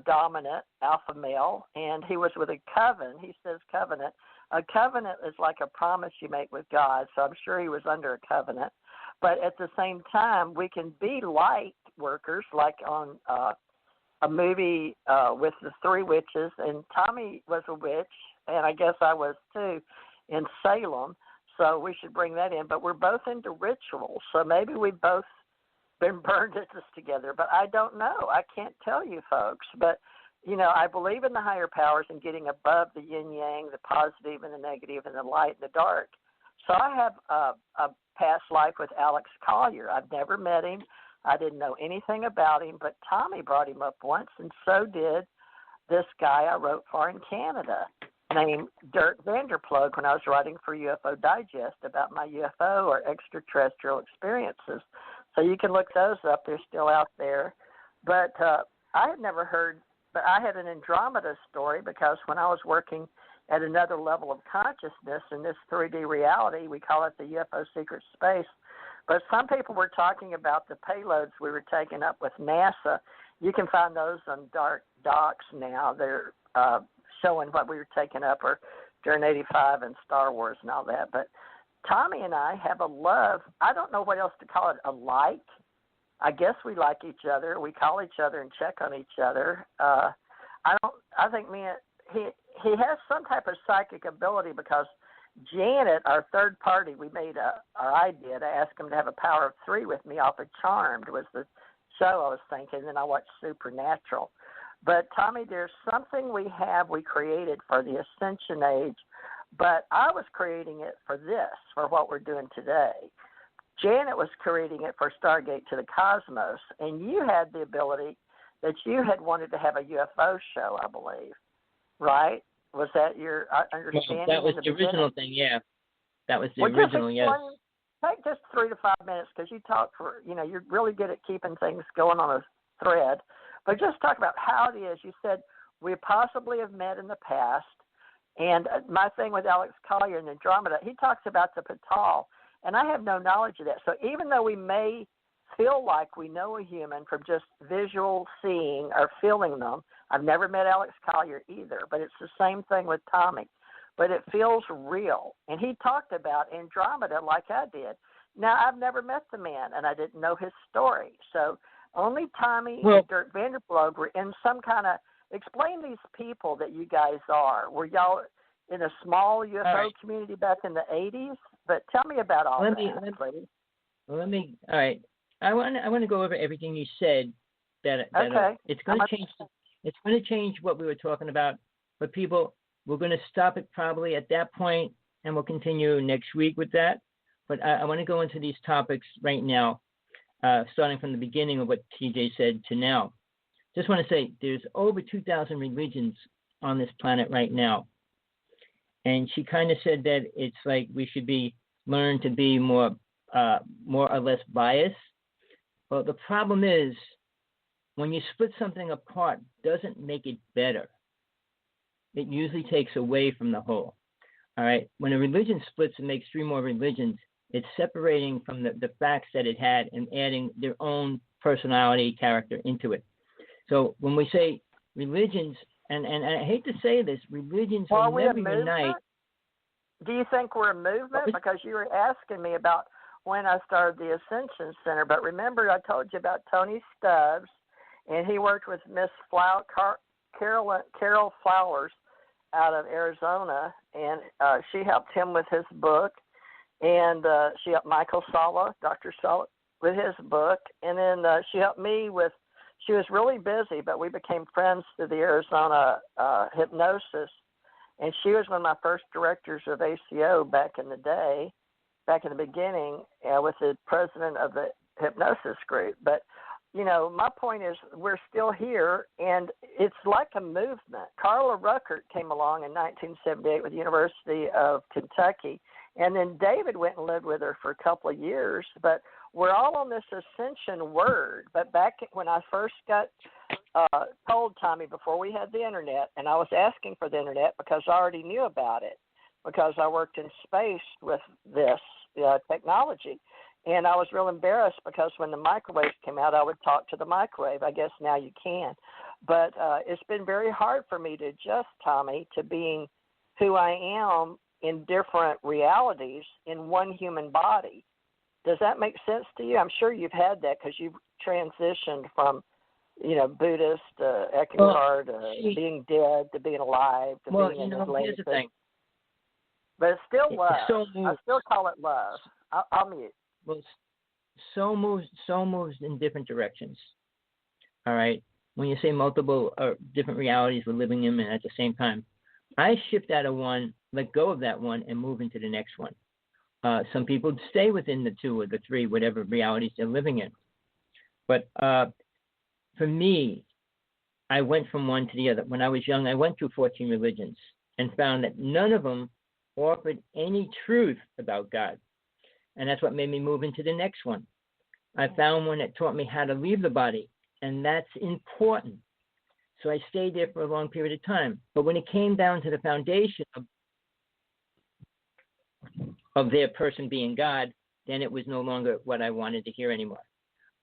C: Dominant, alpha male, and he was with a coven. He says covenant. A covenant is like a promise you make with God, so I'm sure he was under a covenant. But at the same time, we can be light workers, like on a movie with the three witches, and Tommy was a witch, and I guess I was too, in Salem, so we should bring that in. But we're both into rituals, so maybe we both been burned at this together, but I don't know. I can't tell you folks, but I believe in the higher powers and getting above the yin yang, the positive and the negative, and the light and the dark. So I have a past life with Alex Collier. I've never met him. I didn't know anything about him, but Tommy brought him up once, and so did this guy I wrote for in Canada named Dirk Vanderplug when I was writing for UFO Digest about my UFO or extraterrestrial experiences. So you can look those up. They're still out there. But I had never heard, but I had an Andromeda story because when I was working at another level of consciousness in this 3D reality, we call it the UFO secret space. But some people were talking about the payloads we were taking up with NASA. You can find those on dark docs now. They're showing what we were taking up or during 85 and Star Wars and all that. But Tommy and I have a love. I don't know what else to call it, a like. I guess we like each other. We call each other and check on each other. I think he has some type of psychic ability because Janet, our third party, we made I asked him to have a power of 3 with me off of Charmed was the show I was thinking, and then I watched Supernatural. But Tommy, there's something we created for the Ascension Age, but I was creating it for what we're doing today. Janet was creating it for Stargate to the Cosmos, and you had the ability that you had wanted to have a UFO show, I believe, right? Was that your understanding?
D: Well, that was the original thing, yeah. That was the original, yes.
C: Take just 3 to 5 minutes because you talk for, you're really good at keeping things going on a thread. But just talk about how it is. You said we possibly have met in the past. And my thing with Alex Collier and Andromeda, he talks about the Patal. And I have no knowledge of that. So even though we may feel like we know a human from just visual seeing or feeling them, I've never met Alex Collier either, but it's the same thing with Tommy. But it feels real. And he talked about Andromeda like I did. Now, I've never met the man, and I didn't know his story. So only Tommy and Dirk Vanderplug were in some kind of – explain these people that you guys are. Were y'all in a small UFO community back in the 80s? But tell me about all that, please.
D: All right. I want to go over everything you said. It's going to change. It's going to change what we were talking about. But people, we're going to stop it probably at that point, and we'll continue next week with that. But I want to go into these topics right now, starting from the beginning of what TJ said to now. Just want to say there's over 2,000 religions on this planet right now. And she kind of said that it's like we should learn to be more or less biased. Well, the problem is when you split something apart, doesn't make it better. It usually takes away from the whole. All right. When a religion splits and makes 3 more religions, it's separating from the facts that it had and adding their own personality, character into it. So when we say religions, and I hate to say this, religions will never unite.
C: Do you think we're a movement? Because you were asking me about when I started the Ascension Center. But remember, I told you about Tony Stubbs, and he worked with Miss Carol Flowers out of Arizona, and she helped him with his book. And she helped Michael Sala, Dr. Sala, with his book. And then she helped me with, she was really busy, but we became friends through the Arizona hypnosis. And she was one of my first directors of ACO back in the day, back in the beginning, with the president of the hypnosis group. But, my point is we're still here, and it's like a movement. Carla Ruckert came along in 1978 with the University of Kentucky, and then David went and lived with her for a couple of years. But we're all on this ascension word. But back when I first got told, Tommy, before we had the internet, and I was asking for the internet because I already knew about it, because I worked in space with this technology. And I was real embarrassed because when the microwaves came out, I would talk to the microwave. I guess now you can. But it's been very hard for me to adjust, Tommy, to being who I am in different realities in one human body. Does that make sense to you? I'm sure you've had that because you've transitioned from, Buddhist, Eckhart, being dead to being alive to being in Atlantis.
D: Here's the thing.
C: But it's still love.
D: So
C: I still call it love. I'll mute.
D: Well, so moves in different directions. All right. When you say multiple or different realities we're living in at the same time, I shift out of one, let go of that one, and move into the next one. Some people stay within the two or the three, whatever realities they're living in. But for me, I went from one to the other. When I was young, I went through 14 religions and found that none of them offered any truth about God. And that's what made me move into the next one. I found one that taught me how to leave the body, and that's important. So I stayed there for a long period of time. But when it came down to the foundation of their person being God, then it was no longer what I wanted to hear anymore.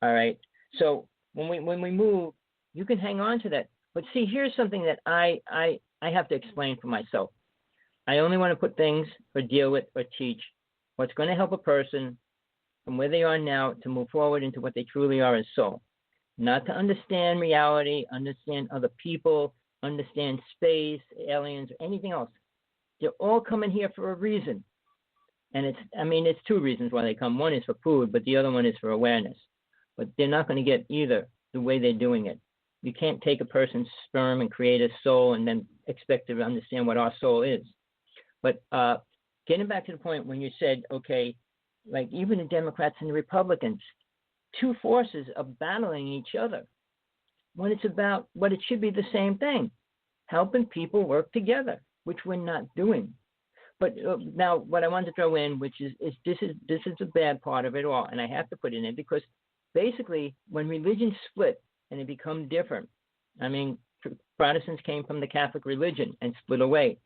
D: All right. So when we move, you can hang on to that. But see, here's something that I have to explain for myself. I only want to put things or deal with or teach what's going to help a person from where they are now to move forward into what they truly are as soul. Not to understand reality, understand other people, understand space, aliens, or anything else. They're all coming here for a reason. And it's two reasons why they come. One is for food, but the other one is for awareness. But they're not going to get either the way they're doing it. You can't take a person's sperm and create a soul and then expect to understand what our soul is. But getting back to the point when you said, okay, like even the Democrats and the Republicans, two forces are battling each other when it's about what it should be the same thing, helping people work together, which we're not doing. But now what I wanted to throw in, which is this is the bad part of it all, and I have to put it in because basically when religions split and they become different, I mean, Protestants came from the Catholic religion and split away,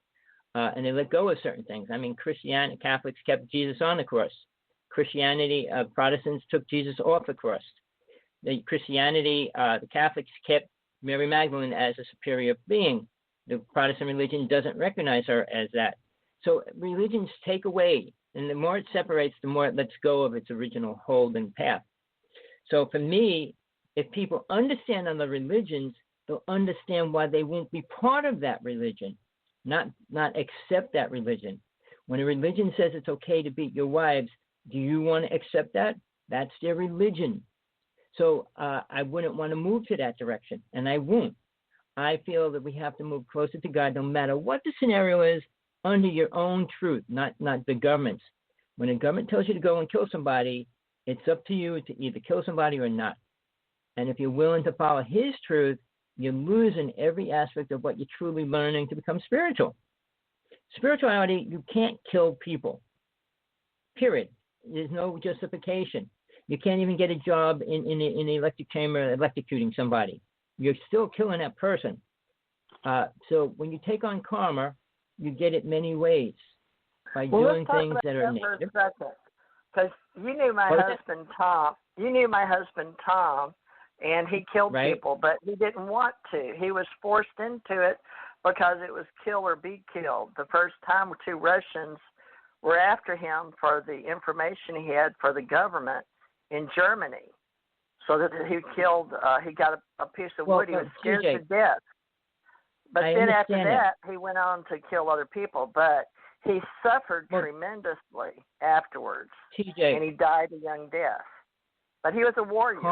D: and they let go of certain things. I mean, Catholics kept Jesus on the cross. Christianity, Protestants took Jesus off the cross. The Catholics kept Mary Magdalene as a superior being. The Protestant religion doesn't recognize her as that. So religions take away, and the more it separates, the more it lets go of its original hold and path. So for me, if people understand other religions, they'll understand why they won't be part of that religion, not accept that religion. When a religion says it's okay to beat your wives, do you want to accept that? That's their religion. So I wouldn't want to move to that direction, and I won't. I feel that we have to move closer to God no matter what the scenario is, under your own truth, not the government's. When a government tells you to go and kill somebody, it's up to you to either kill somebody or not. And if you're willing to follow his truth, you're losing every aspect of what you're truly learning to become spiritual. Spirituality, you can't kill people, period. There's no justification. You can't even get a job in the electric chamber electrocuting somebody. You're still killing that person. So when you take on karma, you get it many ways by doing things that are negative.
C: Because you knew my husband Tom. You knew my husband Tom, and he killed people, but he didn't want to. He was forced into it because it was kill or be killed. The first time, 2 Russians were after him for the information he had for the government in Germany, so that he killed. He got a piece of wood. He was scared to death. But then after that, he went on to kill other people. But he suffered tremendously afterwards, and he died a young death. But he was a warrior.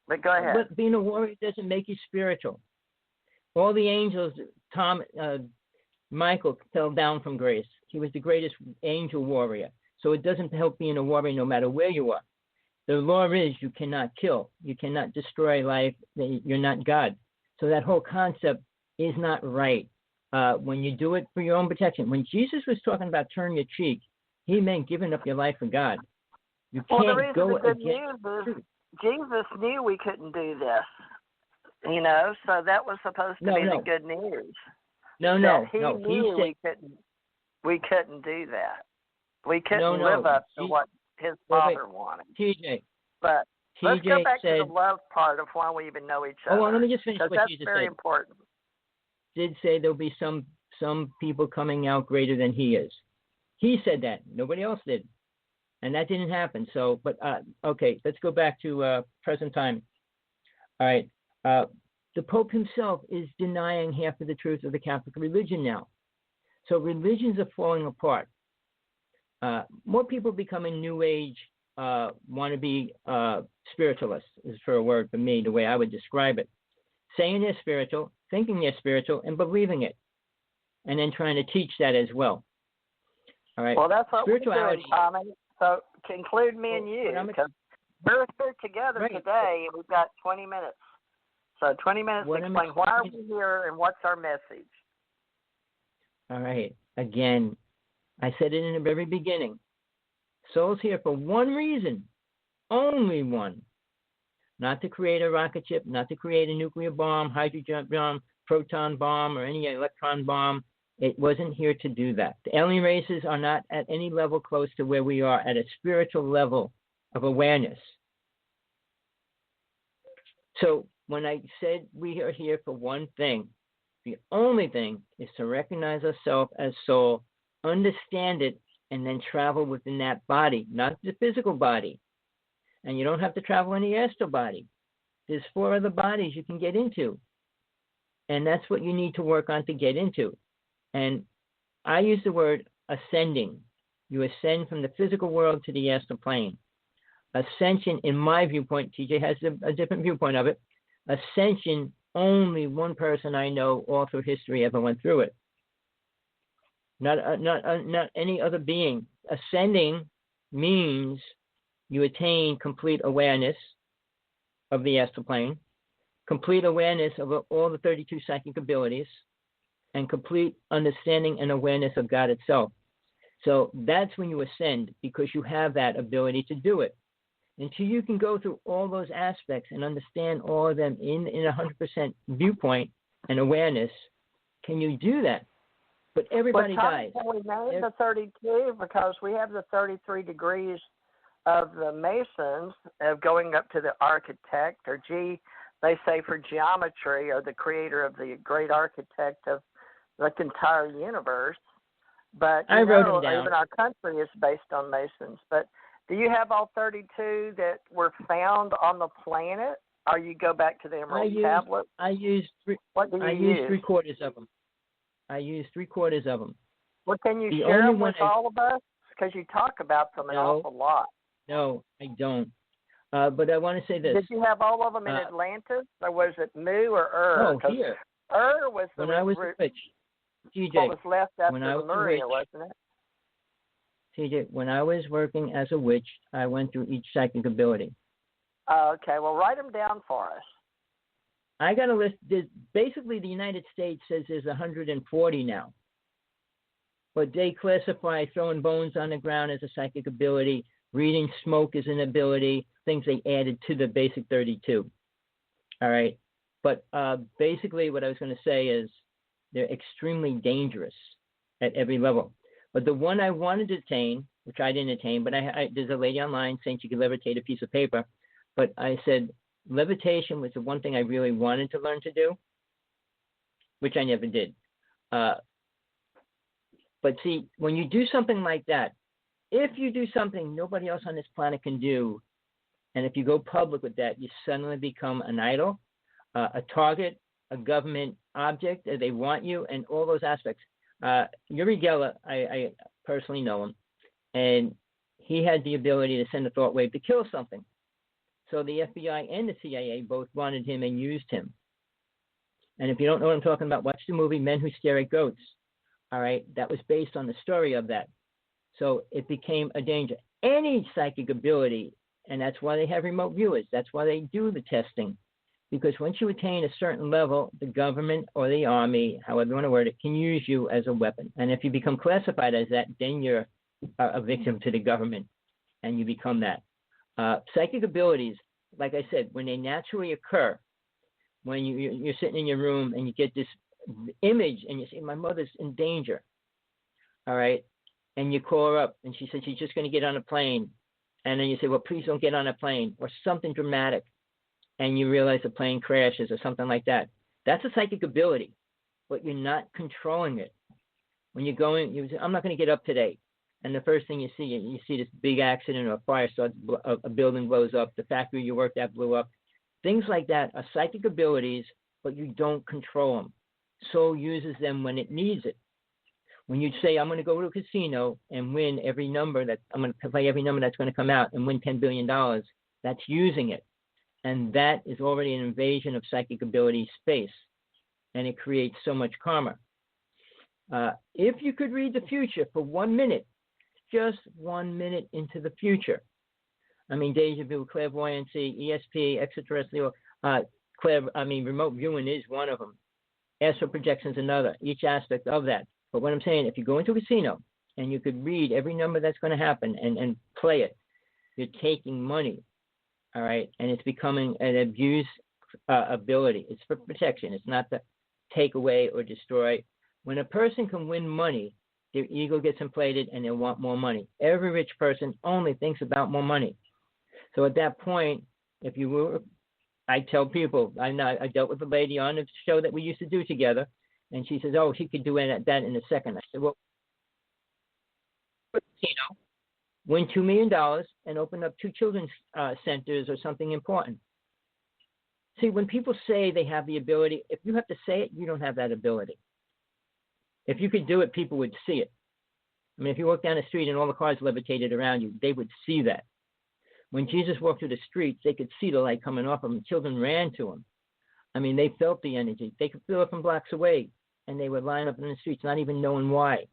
C: But go ahead.
D: But being a warrior doesn't make you spiritual. All the angels, Michael fell down from grace. He was the greatest angel warrior. So it doesn't help being a warrior no matter where you are. The law is you cannot kill. You cannot destroy life. You're not God. So that whole concept is not right when you do it for your own protection. When Jesus was talking about turn your cheek, he meant giving up your life for God. You can't go against truth.
C: Jesus knew we couldn't do this, so that was supposed to be the good news.
D: He
C: knew we couldn't do that. We couldn't live up to what his Father wanted.
D: TJ.
C: But let's go back to the love part of why we even know each other.
D: Oh, well, let me just finish what Jesus said.
C: That's very important.
D: Did say there'll be some people coming out greater than he is. He said that. Nobody else did. And that didn't happen. So, but, okay, let's go back to present time. All right. The Pope himself is denying half of the truth of the Catholic religion now. So religions are falling apart. More people becoming New Age want to be spiritualists, is for a word for me, the way I would describe it. Saying they're spiritual, thinking they're spiritual, and believing it. And then trying to teach that as well. All right.
C: Well, that's what we're
D: Spirituality.
C: doing, Tommy. So include me and you, because we're here together today, and we've got 20 minutes. So 20 minutes to explain why are we here and what's our message.
D: All right. Again, I said it in the very beginning. Soul's here for one reason, only one. Not to create a rocket ship, not to create a nuclear bomb, hydrogen bomb, proton bomb, or any electron bomb. It wasn't here to do that. The alien races are not at any level close to where we are at a spiritual level of awareness. So when I said we are here for one thing, the only thing is to recognize ourselves as soul, understand it, and then travel within that body, not the physical body. And you don't have to travel in the astral body. There's 4 other bodies you can get into. And that's what you need to work on to get into. And I use the word ascending. You ascend from the physical world to the astral plane. Ascension, in my viewpoint, TJ has a different viewpoint of it. Ascension, only one person I know all through history ever went through it. Not any other being. Ascending means you attain complete awareness of the astral plane, complete awareness of all the 32 psychic abilities, and complete understanding and awareness of God itself. So that's when you ascend, because you have that ability to do it. Until you can go through all those aspects and understand all of them in 100% viewpoint and awareness, can you do that? But everybody dies.
C: Can we name the 32? Because we have the 33 degrees of the Masons of going up to the architect, or they say for geometry, or the creator of the great architect of the entire universe. But
D: I wrote them down.
C: Even our country is based on Masons. But do you have all 32 that were found on the planet, or you go back to the Emerald Tablet?
D: I used 3/4 of them. I used 3/4 of them.
C: Well, can you share them with all of us? Because you talk about them an awful lot.
D: No, I don't. But I want to say this.
C: Did you have all of them in Atlantis, or was it Mu or
D: No, here.
C: Was the
D: when I was a witch. TJ,
C: what was left after
D: when I was
C: Lemuria, wasn't it?
D: TJ, when I was working as a witch, I went through each psychic ability.
C: Okay, well, write them down for us.
D: I got a list. Basically, the United States says there's 140 now. But they classify throwing bones on the ground as a psychic ability, reading smoke as an ability, things they added to the basic 32. All right. But basically what I was going to say is they're extremely dangerous at every level. But the one I wanted to attain, which I didn't attain, but there's a lady online saying she could levitate a piece of paper. But I said levitation was the one thing I really wanted to learn to do, which I never did. But see, when you do something like that, if you do something nobody else on this planet can do, and if you go public with that, you suddenly become an idol, a target, a government object. They want you, and all those aspects. Uri Geller, I personally know him, and he had the ability to send a thought wave to kill something. So the FBI and the CIA both wanted him and used him. And if you don't know what I'm talking about, watch the movie Men Who Stare at Goats. All right, that was based on the story of that. So it became a danger. Any psychic ability, and that's why they have remote viewers. That's why they do the testing. Because once you attain a certain level, the government or the army, however you want to word it, can use you as a weapon. And if you become classified as that, then you're a victim to the government, and you become that. Psychic abilities, like I said, when they naturally occur, when you're sitting in your room and you get this image and you say, my mother's in danger, all right, and you call her up and she said she's just going to get on a plane, and then you say, well, please don't get on a plane, or something dramatic, and you realize the plane crashes or something like that. That's a psychic ability, but you're not controlling it. When you're going, you say, I'm not going to get up today. And the first thing you see this big accident, or a fire starts, a building blows up, the factory you worked at blew up. Things like that are psychic abilities, but you don't control them. Soul uses them when it needs it. When you say, I'm going to go to a casino and win every number I'm going to play every number that's going to come out and win $10 billion, that's using it. And that is already an invasion of psychic ability space. And it creates so much karma. If you could read the future for 1 minute, just 1 minute into the future. I mean, deja vu, clairvoyancy, ESP, extraterrestrial, remote viewing is one of them. Astral projection is another, each aspect of that. But what I'm saying, if you go into a casino and you could read every number that's going to happen and play it, you're taking money, all right? And it's becoming an abuse ability. It's for protection. It's not to take away or destroy. When a person can win money, their ego gets inflated and they want more money. Every rich person only thinks about more money. So at that point, if you were, I tell people, I dealt with a lady on a show that we used to do together, and she says, oh, she could do that in a second. I said, well, win $2 million and open up 2 children's centers or something important. See, when people say they have the ability, if you have to say it, you don't have that ability. If you could do it, people would see it. I mean, if you walk down the street and all the cars levitated around you, they would see that. When Jesus walked through the streets, they could see the light coming off him. Children ran to him. I mean, they felt the energy. They could feel it from blocks away, and they would line up in the streets, not even knowing why.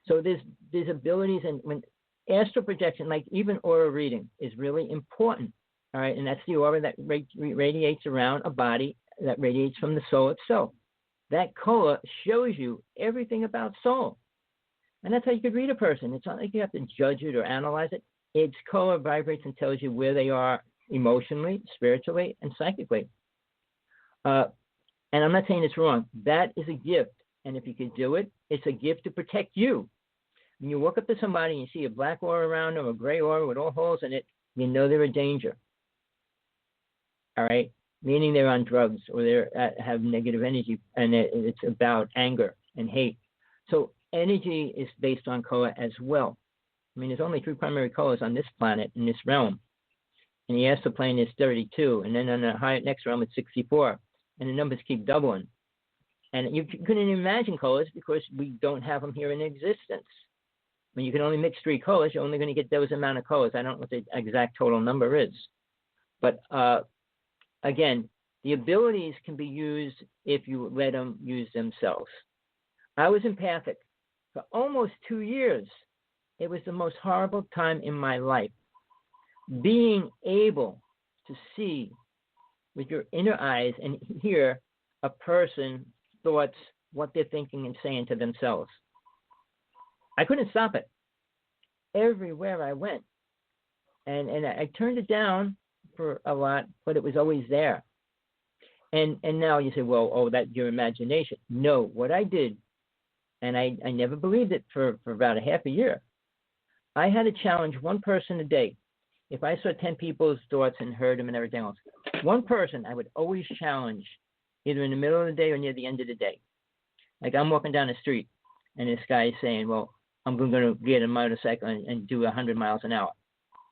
D: So there's abilities, and when astral projection, like even aura reading, is really important. All right, and that's the aura that radiates around a body, that radiates from the soul itself. That color shows you everything about soul. And that's how you could read a person. It's not like you have to judge it or analyze it. Its color vibrates and tells you where they are emotionally, spiritually, and psychically. And I'm not saying it's wrong. That is a gift. And if you could do it, it's a gift to protect you. When you walk up to somebody and you see a black aura around them, a gray aura with all holes in it, you know they're a danger. All right? Meaning they're on drugs or they have negative energy, and it's about anger and hate. So energy is based on color as well. I mean, there's only 3 primary colors on this planet, in this realm. And the astral plane is 32, and then on the next realm it's 64. And the numbers keep doubling. And you couldn't imagine colors because we don't have them here in existence. When you can only mix 3 colors, you're only going to get those amount of colors. I don't know what the exact total number is. But again, the abilities can be used if you let them use themselves. I was empathic for almost 2 years. It was the most horrible time in my life. Being able to see with your inner eyes and hear a person's thoughts, what they're thinking and saying to themselves. I couldn't stop it. Everywhere I went. And I turned it down for a lot, but it was always there. And now you say, well, that's your imagination. No, what I did, and I never believed it for about a half a year. I had to challenge one person a day. If I saw 10 people's thoughts and heard them and everything else, one person I would always challenge, either in the middle of the day or near the end of the day. Like I'm walking down the street, and this guy is saying, well, I'm going to get a motorcycle and do 100 miles an hour.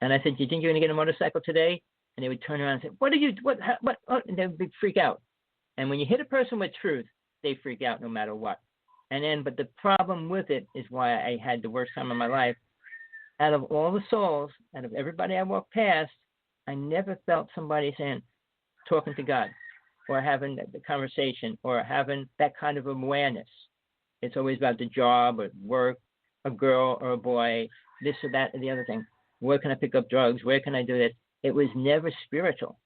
D: And I said, do you think you're going to get a motorcycle today? And they would turn around and say, what? And they would freak out. And when you hit a person with truth, they freak out no matter what. But the problem with it is why I had the worst time of my life. Out of all the souls, out of everybody I walked past, I never felt somebody talking to God or having the conversation or having that kind of awareness. It's always about the job or work, a girl or a boy, this or that or the other thing. Where can I pick up drugs? Where can I do this? It was never spiritual.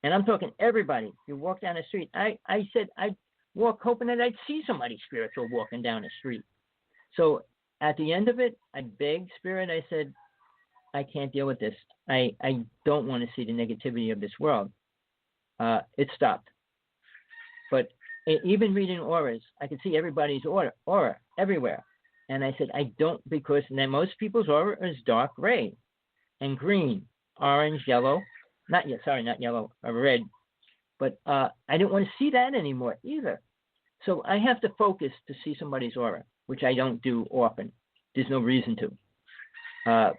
D: And I'm talking everybody. You walk down the street. I said I'd walk hoping that I'd see somebody spiritual walking down the street. So at the end of it, I begged Spirit. I said, I can't deal with this. I don't want to see the negativity of this world. It stopped. But even reading auras, I could see everybody's aura everywhere. And I said, I don't, because then most people's aura is dark gray and green, orange, yellow. Not yellow, red. But I didn't want to see that anymore either. So I have to focus to see somebody's aura, which I don't do often. There's no reason to.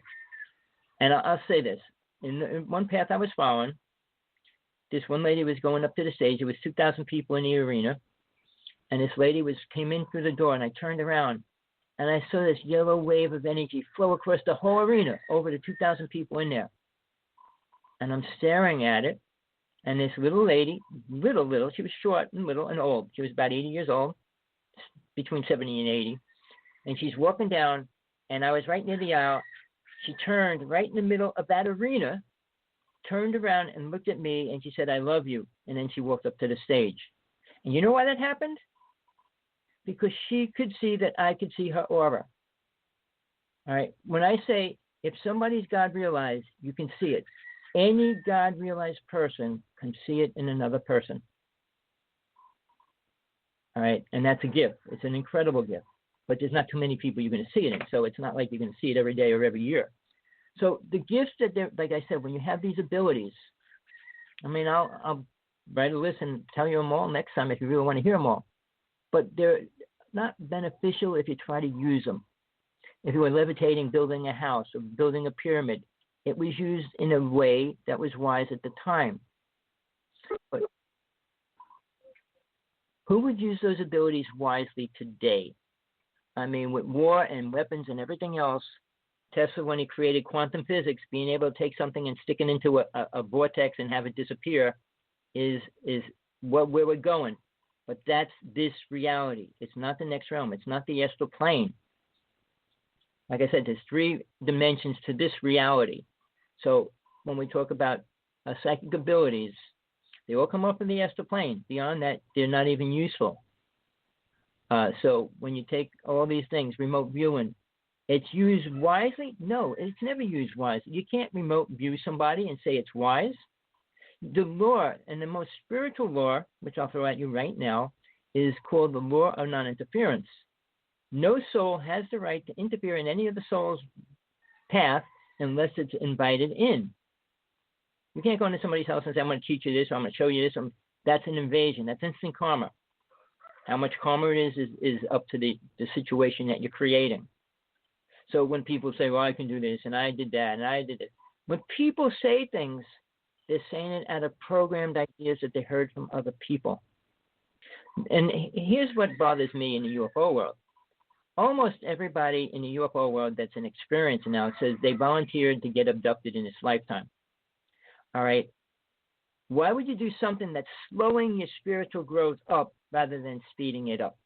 D: And I'll say this. In one path I was following, this one lady was going up to the stage. There was 2,000 people in the arena. And this lady came in through the door, and I turned around, and I saw this yellow wave of energy flow across the whole arena, over the 2,000 people in there. And I'm staring at it, and this little lady, little, she was short and little and old. She was about 80 years old, between 70 and 80. And she's walking down, and I was right near the aisle. She turned right in the middle of that arena, turned around and looked at me, and she said, "I love you." And then she walked up to the stage. And you know why that happened? Because she could see that I could see her aura. All right. When I say if somebody's God realized, you can see it. Any God realized person can see it in another person. All right. And that's a gift. It's an incredible gift. But there's not too many people you're going to see it in. So it's not like you're going to see it every day or every year. So the gifts that they're, like I said, when you have these abilities, I mean, I'll write a list and tell you them all next time if you really want to hear them all. But they're not beneficial if you try to use them. If you were levitating, building a house, or building a pyramid, it was used in a way that was wise at the time. But who would use those abilities wisely today? I mean, with war and weapons and everything else, Tesla, when he created quantum physics, being able to take something and stick it into a vortex and have it disappear is where we're going. But that's this reality. It's not the next realm. It's not the astral plane. Like I said, there's 3 dimensions to this reality. So when we talk about psychic abilities, they all come up from the astral plane. Beyond that, they're not even useful. So when you take all these things, remote viewing, it's used wisely? No, it's never used wisely. You can't remote view somebody and say it's wise. The law, and the most spiritual law, which I'll throw at you right now, is called the law of non-interference. No soul has the right to interfere in any of the soul's path unless it's invited in. You can't go into somebody's house and say, "I'm going to teach you this," or "I'm going to show you this." That's an invasion. That's instant karma. How much karma it is up to the situation that you're creating. So when people say, "Well, I can do this, and I did that, and I did it," when people say things, they're saying it out of programmed ideas that they heard from other people. And here's what bothers me in the UFO world. Almost everybody in the UFO world that's an experiencer now says they volunteered to get abducted in this lifetime. All right. Why would you do something that's slowing your spiritual growth up rather than speeding it up?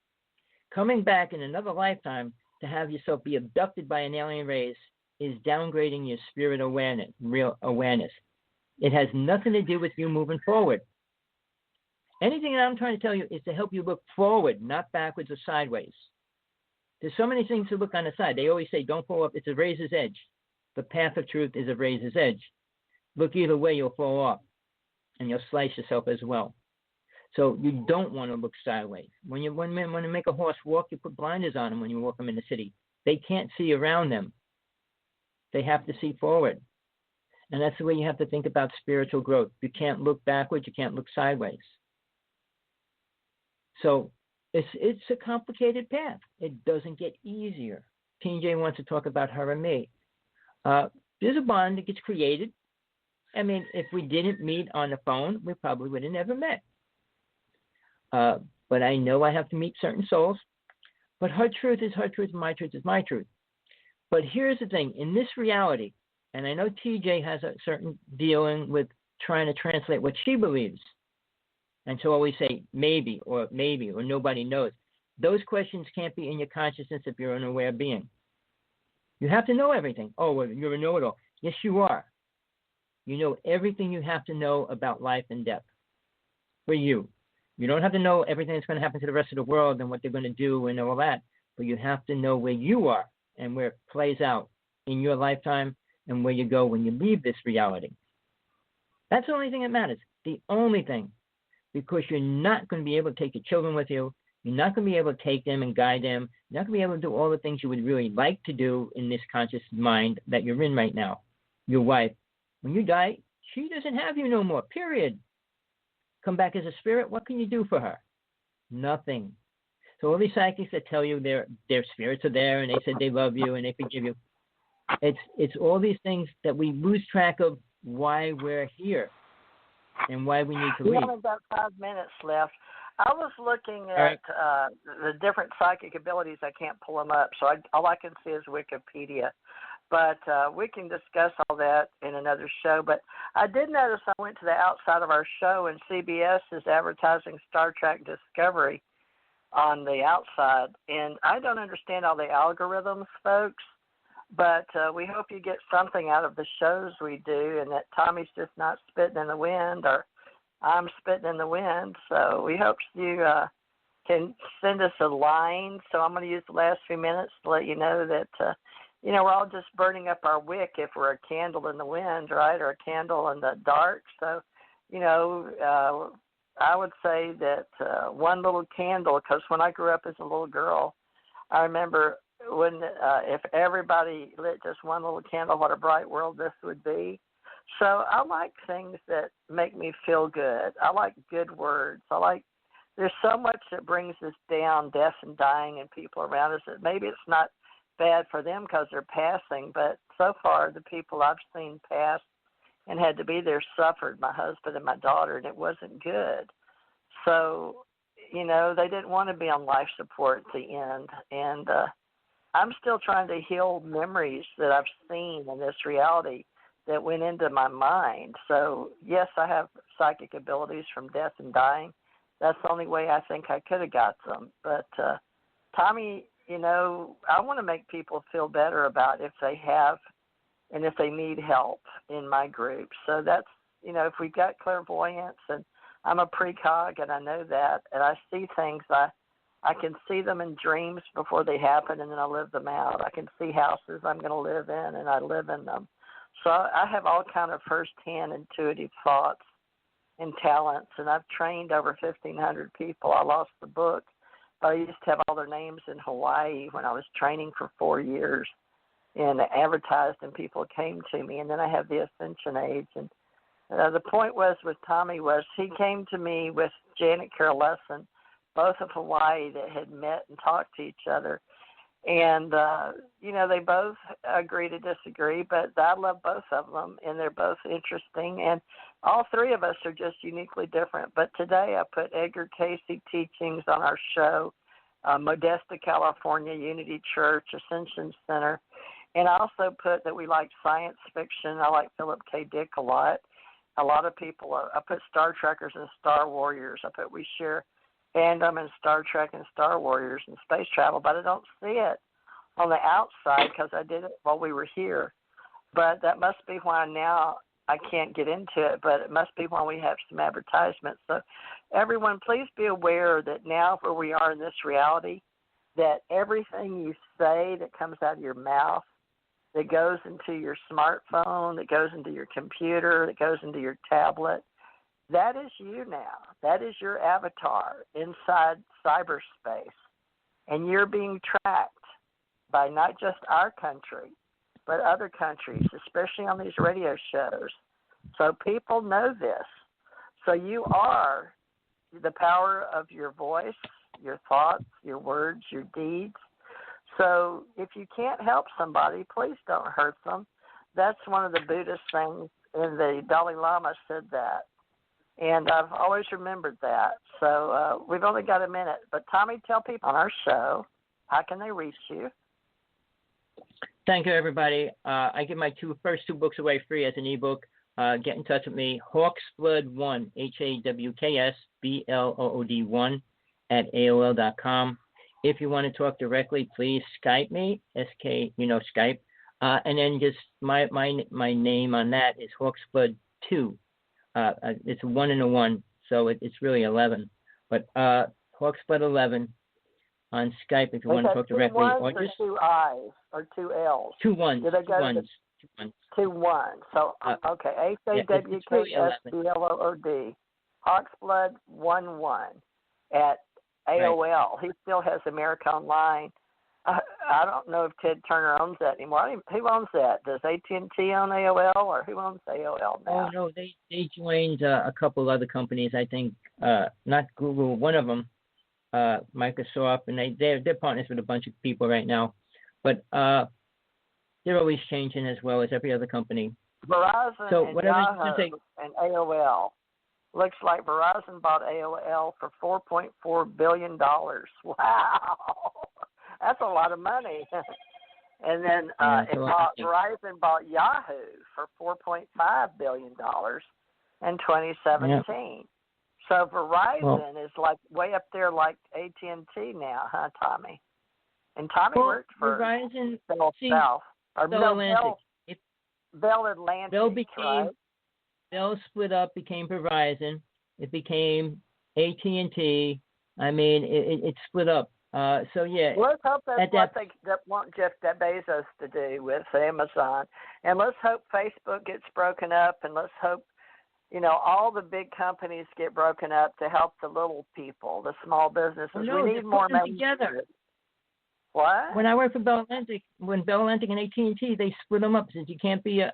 D: Coming back in another lifetime to have yourself be abducted by an alien race is downgrading your spirit awareness, real awareness. It has nothing to do with you moving forward. Anything that I'm trying to tell you is to help you look forward, not backwards or sideways. There's so many things to look on the side. They always say, don't fall up. It's a razor's edge. The path of truth is a razor's edge. Look either way, you'll fall off, and you'll slice yourself as well. So you don't want to look sideways. When you make a horse walk, you put blinders on them when you walk them in the city. They can't see around them. They have to see forward. And that's the way you have to think about spiritual growth. You can't look backwards. You can't look sideways. So it's a complicated path. It doesn't get easier. TJ wants to talk about her and me. There's a bond that gets created. I mean, if we didn't meet on the phone, we probably would have never met. But I know I have to meet certain souls. But her truth is her truth, my truth is my truth. But here's the thing. In this reality, and I know TJ has a certain dealing with trying to translate what she believes. And so I always say maybe, or nobody knows. Those questions can't be in your consciousness if you're an aware being. You have to know everything. Oh, well, you're a know-it-all. Yes, you are. You know everything you have to know about life and death for you. You don't have to know everything that's going to happen to the rest of the world and what they're going to do and all that, but you have to know where you are and where it plays out in your lifetime and where you go when you leave this reality. That's the only thing that matters. The only thing. Because you're not going to be able to take your children with you. You're not going to be able to take them and guide them. You're not going to be able to do all the things you would really like to do in this conscious mind that you're in right now. Your wife, when you die, she doesn't have you no more, period. Come back as a spirit, what can you do for her? Nothing. So all these psychics that tell you their spirits are there and they said they love you and they forgive you, it's all these things that we lose track of why we're here and why we need to leave.
C: We only got 5 minutes left. I was looking at the different psychic abilities. I can't pull them up, so all I can see is Wikipedia. But we can discuss all that in another show. But I did notice I went to the outside of our show, and CBS is advertising Star Trek Discovery on the outside. And I don't understand all the algorithms, folks, but we hope you get something out of the shows we do, and that Tommy's just not spitting in the wind, or I'm spitting in the wind. So we hope you can send us a line. So I'm going to use the last few minutes to let you know that, we're all just burning up our wick if we're a candle in the wind, right, or a candle in the dark. So, I would say that one little candle, because when I grew up as a little girl, I remember when if everybody lit just one little candle, what a bright world this would be. So I like things that make me feel good. I like good words. There's so much that brings us down, death and dying and people around us, that maybe it's not bad for them because they're passing, but so far the people I've seen pass and had to be there suffered, my husband and my daughter, and it wasn't good. So, they didn't want to be on life support at the end. And I'm still trying to heal memories that I've seen in this reality that went into my mind. So, yes, I have psychic abilities from death and dying. That's the only way I think I could have got them. But, Tommy, I want to make people feel better about if they have and if they need help in my group. So that's, if we've got clairvoyance, and I'm a precog and I know that, and I see things, I can see them in dreams before they happen, and then I live them out. I can see houses I'm going to live in, and I live in them. So I have all kind of firsthand intuitive thoughts and talents, and I've trained over 1,500 people. I lost the book, but I used to have all their names in Hawaii when I was training for 4 years, and advertised, and people came to me. And then I have the Ascension Age. And the point was with Tommy was he came to me with Janet Carol Lesson, both of Hawaii, that had met and talked to each other. And, they both agree to disagree, but I love both of them, and they're both interesting. And all three of us are just uniquely different. But today I put Edgar Cayce teachings on our show, Modesto, California, Unity Church, Ascension Center. And I also put that we like science fiction. I like Philip K. Dick a lot. A lot of people, I put Star Trekkers and Star Warriors. I put we share fandom in Star Trek and Star Warriors and space travel, but I don't see it on the outside because I did it while we were here. But that must be why now I can't get into it, but it must be why we have some advertisements. So everyone, please be aware that now where we are in this reality, that everything you say that comes out of your mouth, that goes into your smartphone, that goes into your computer, that goes into your tablet, that is you now. That is your avatar inside cyberspace. And you're being tracked by not just our country, but other countries, especially on these radio shows. So people know this. So you are the power of your voice, your thoughts, your words, your deeds. So if you can't help somebody, please don't hurt them. That's one of the Buddhist things, and the Dalai Lama said that. And I've always remembered that. So we've only got a minute. But, Tommy, tell people on our show, how can they reach you?
D: Thank you, everybody. I give my first two books away free as an ebook. Get in touch with me, Hawksblood1, HAWKSBLOOD1 at AOL.com. If you want to talk directly, please Skype me, SK, Skype. And then just my name on that is Hawksblood2. It's 1 and a 1, so it's really 11. But Hawksblood11 on Skype if you want to talk directly.
C: Or just 2 I's or 2 L's?
D: 2 1s.
C: Did I go
D: 2 1s.
C: 2 1. So, okay, HAWKSBLOOD, Hawksblood11 at AOL. Right. He still has America Online. I don't know if Ted Turner owns that anymore. Who owns that? Does AT&T own AOL, or who owns AOL now?
D: Oh, no, they joined a couple other companies, I think, not Google, one of them, Microsoft, and they're partners with a bunch of people right now. But they're always changing as well as every other company.
C: Verizon
D: so
C: and
D: whatever
C: Yahoo and AOL. Looks like Verizon bought AOL for $4.4 billion. Wow. That's a lot of money. And then Verizon bought Yahoo for $4.5 billion in 2017. Yep. So Verizon is like way up there like AT&T now, huh, Tommy? And Tommy worked for
D: Verizon,
C: Bell South. Or
D: Bell Atlantic.
C: Bell Atlantic, right?
D: Bell split up, became Verizon. It became AT&T. I mean, it split up. So yeah.
C: Let's hope that's what they want Jeff Bezos to do with Amazon, and let's hope Facebook gets broken up, and let's hope, all the big companies get broken up to help the little people, the small businesses.
D: No,
C: we need more money
D: together.
C: What?
D: When I worked for Bell Atlantic, when Bell Atlantic and AT&T, they split them up. Since you can't be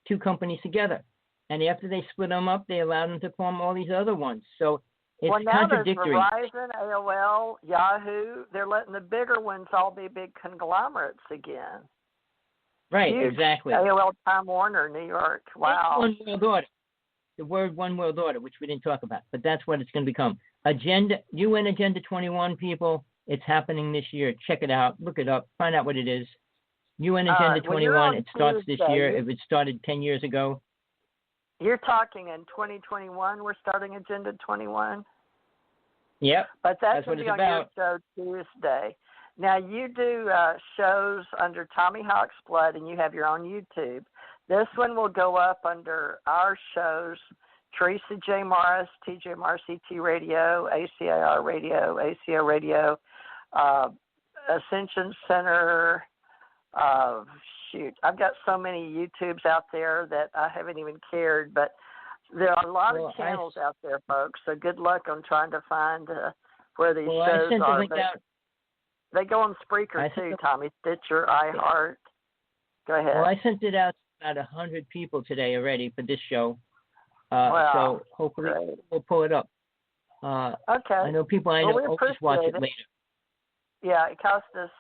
D: two companies together, and after they split them up, they allowed them to form all these other ones. So it's contradictory.
C: Well, now there's Verizon, AOL, Yahoo. They're letting the bigger ones all be big conglomerates again.
D: Right,
C: Huge.
D: Exactly.
C: AOL, Time Warner, New York. Wow.
D: One world order. The word one world order, which we didn't talk about, but that's what it's going to become. UN Agenda 21, people. It's happening this year. Check it out. Look it up. Find out what it is. UN Agenda 21. It starts this year. It started 10 years ago.
C: You're talking in 2021. We're starting Agenda 21.
D: Yep.
C: But that's
D: what it's
C: on
D: about.
C: Your show Tuesday. Now you do shows under Tommy Hawk's Blood, and you have your own YouTube. This one will go up under our shows: Teresa J. Morris, TJ Morris ET Radio, ACIR Radio, ACO Radio, Ascension Center. I've got so many YouTubes out there that I haven't even cared, but there are a lot of channels out there, folks. So good luck on trying to find where these shows are. They go on Spreaker too, Tommy, Stitcher, iHeart. Go ahead.
D: Well, I sent it out to about 100 people today already for this show.
C: Wow.
D: So hopefully we'll pull it up.
C: Okay.
D: I know people will just watch it later.
C: Yeah, it costs us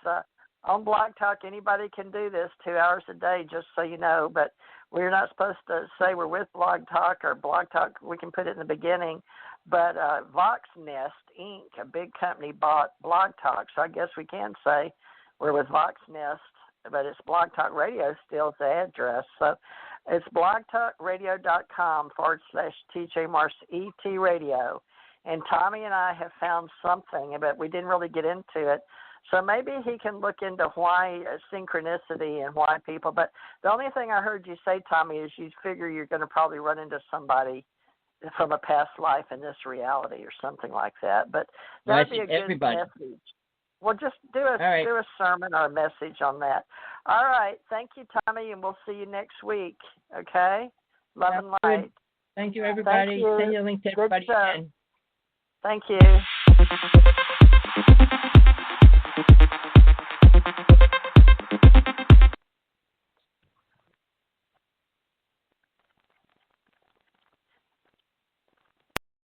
C: on Blog Talk. Anybody can do this 2 hours a day, just so you know. But we're not supposed to say we're with Blog Talk or Blog Talk. We can put it in the beginning. But VoxNest Inc., a big company, bought Blog Talk. So I guess we can say we're with VoxNest, but it's Blog Talk Radio still is the address. So it's blogtalkradio.com/TJ Morris ET Radio. And Tommy and I have found something, but we didn't really get into it. So maybe he can look into why synchronicity and why people. But the only thing I heard you say, Tommy, is you figure you're going to probably run into somebody from a past life in this reality or something like that. But that would be a good message. Well, just do a sermon or a message on that. All right. Thank you, Tommy, and we'll see you next week. Okay? Love and light.
D: Thank you, everybody.
C: Thank you.
D: Send you a link to everybody again.
C: Thank you.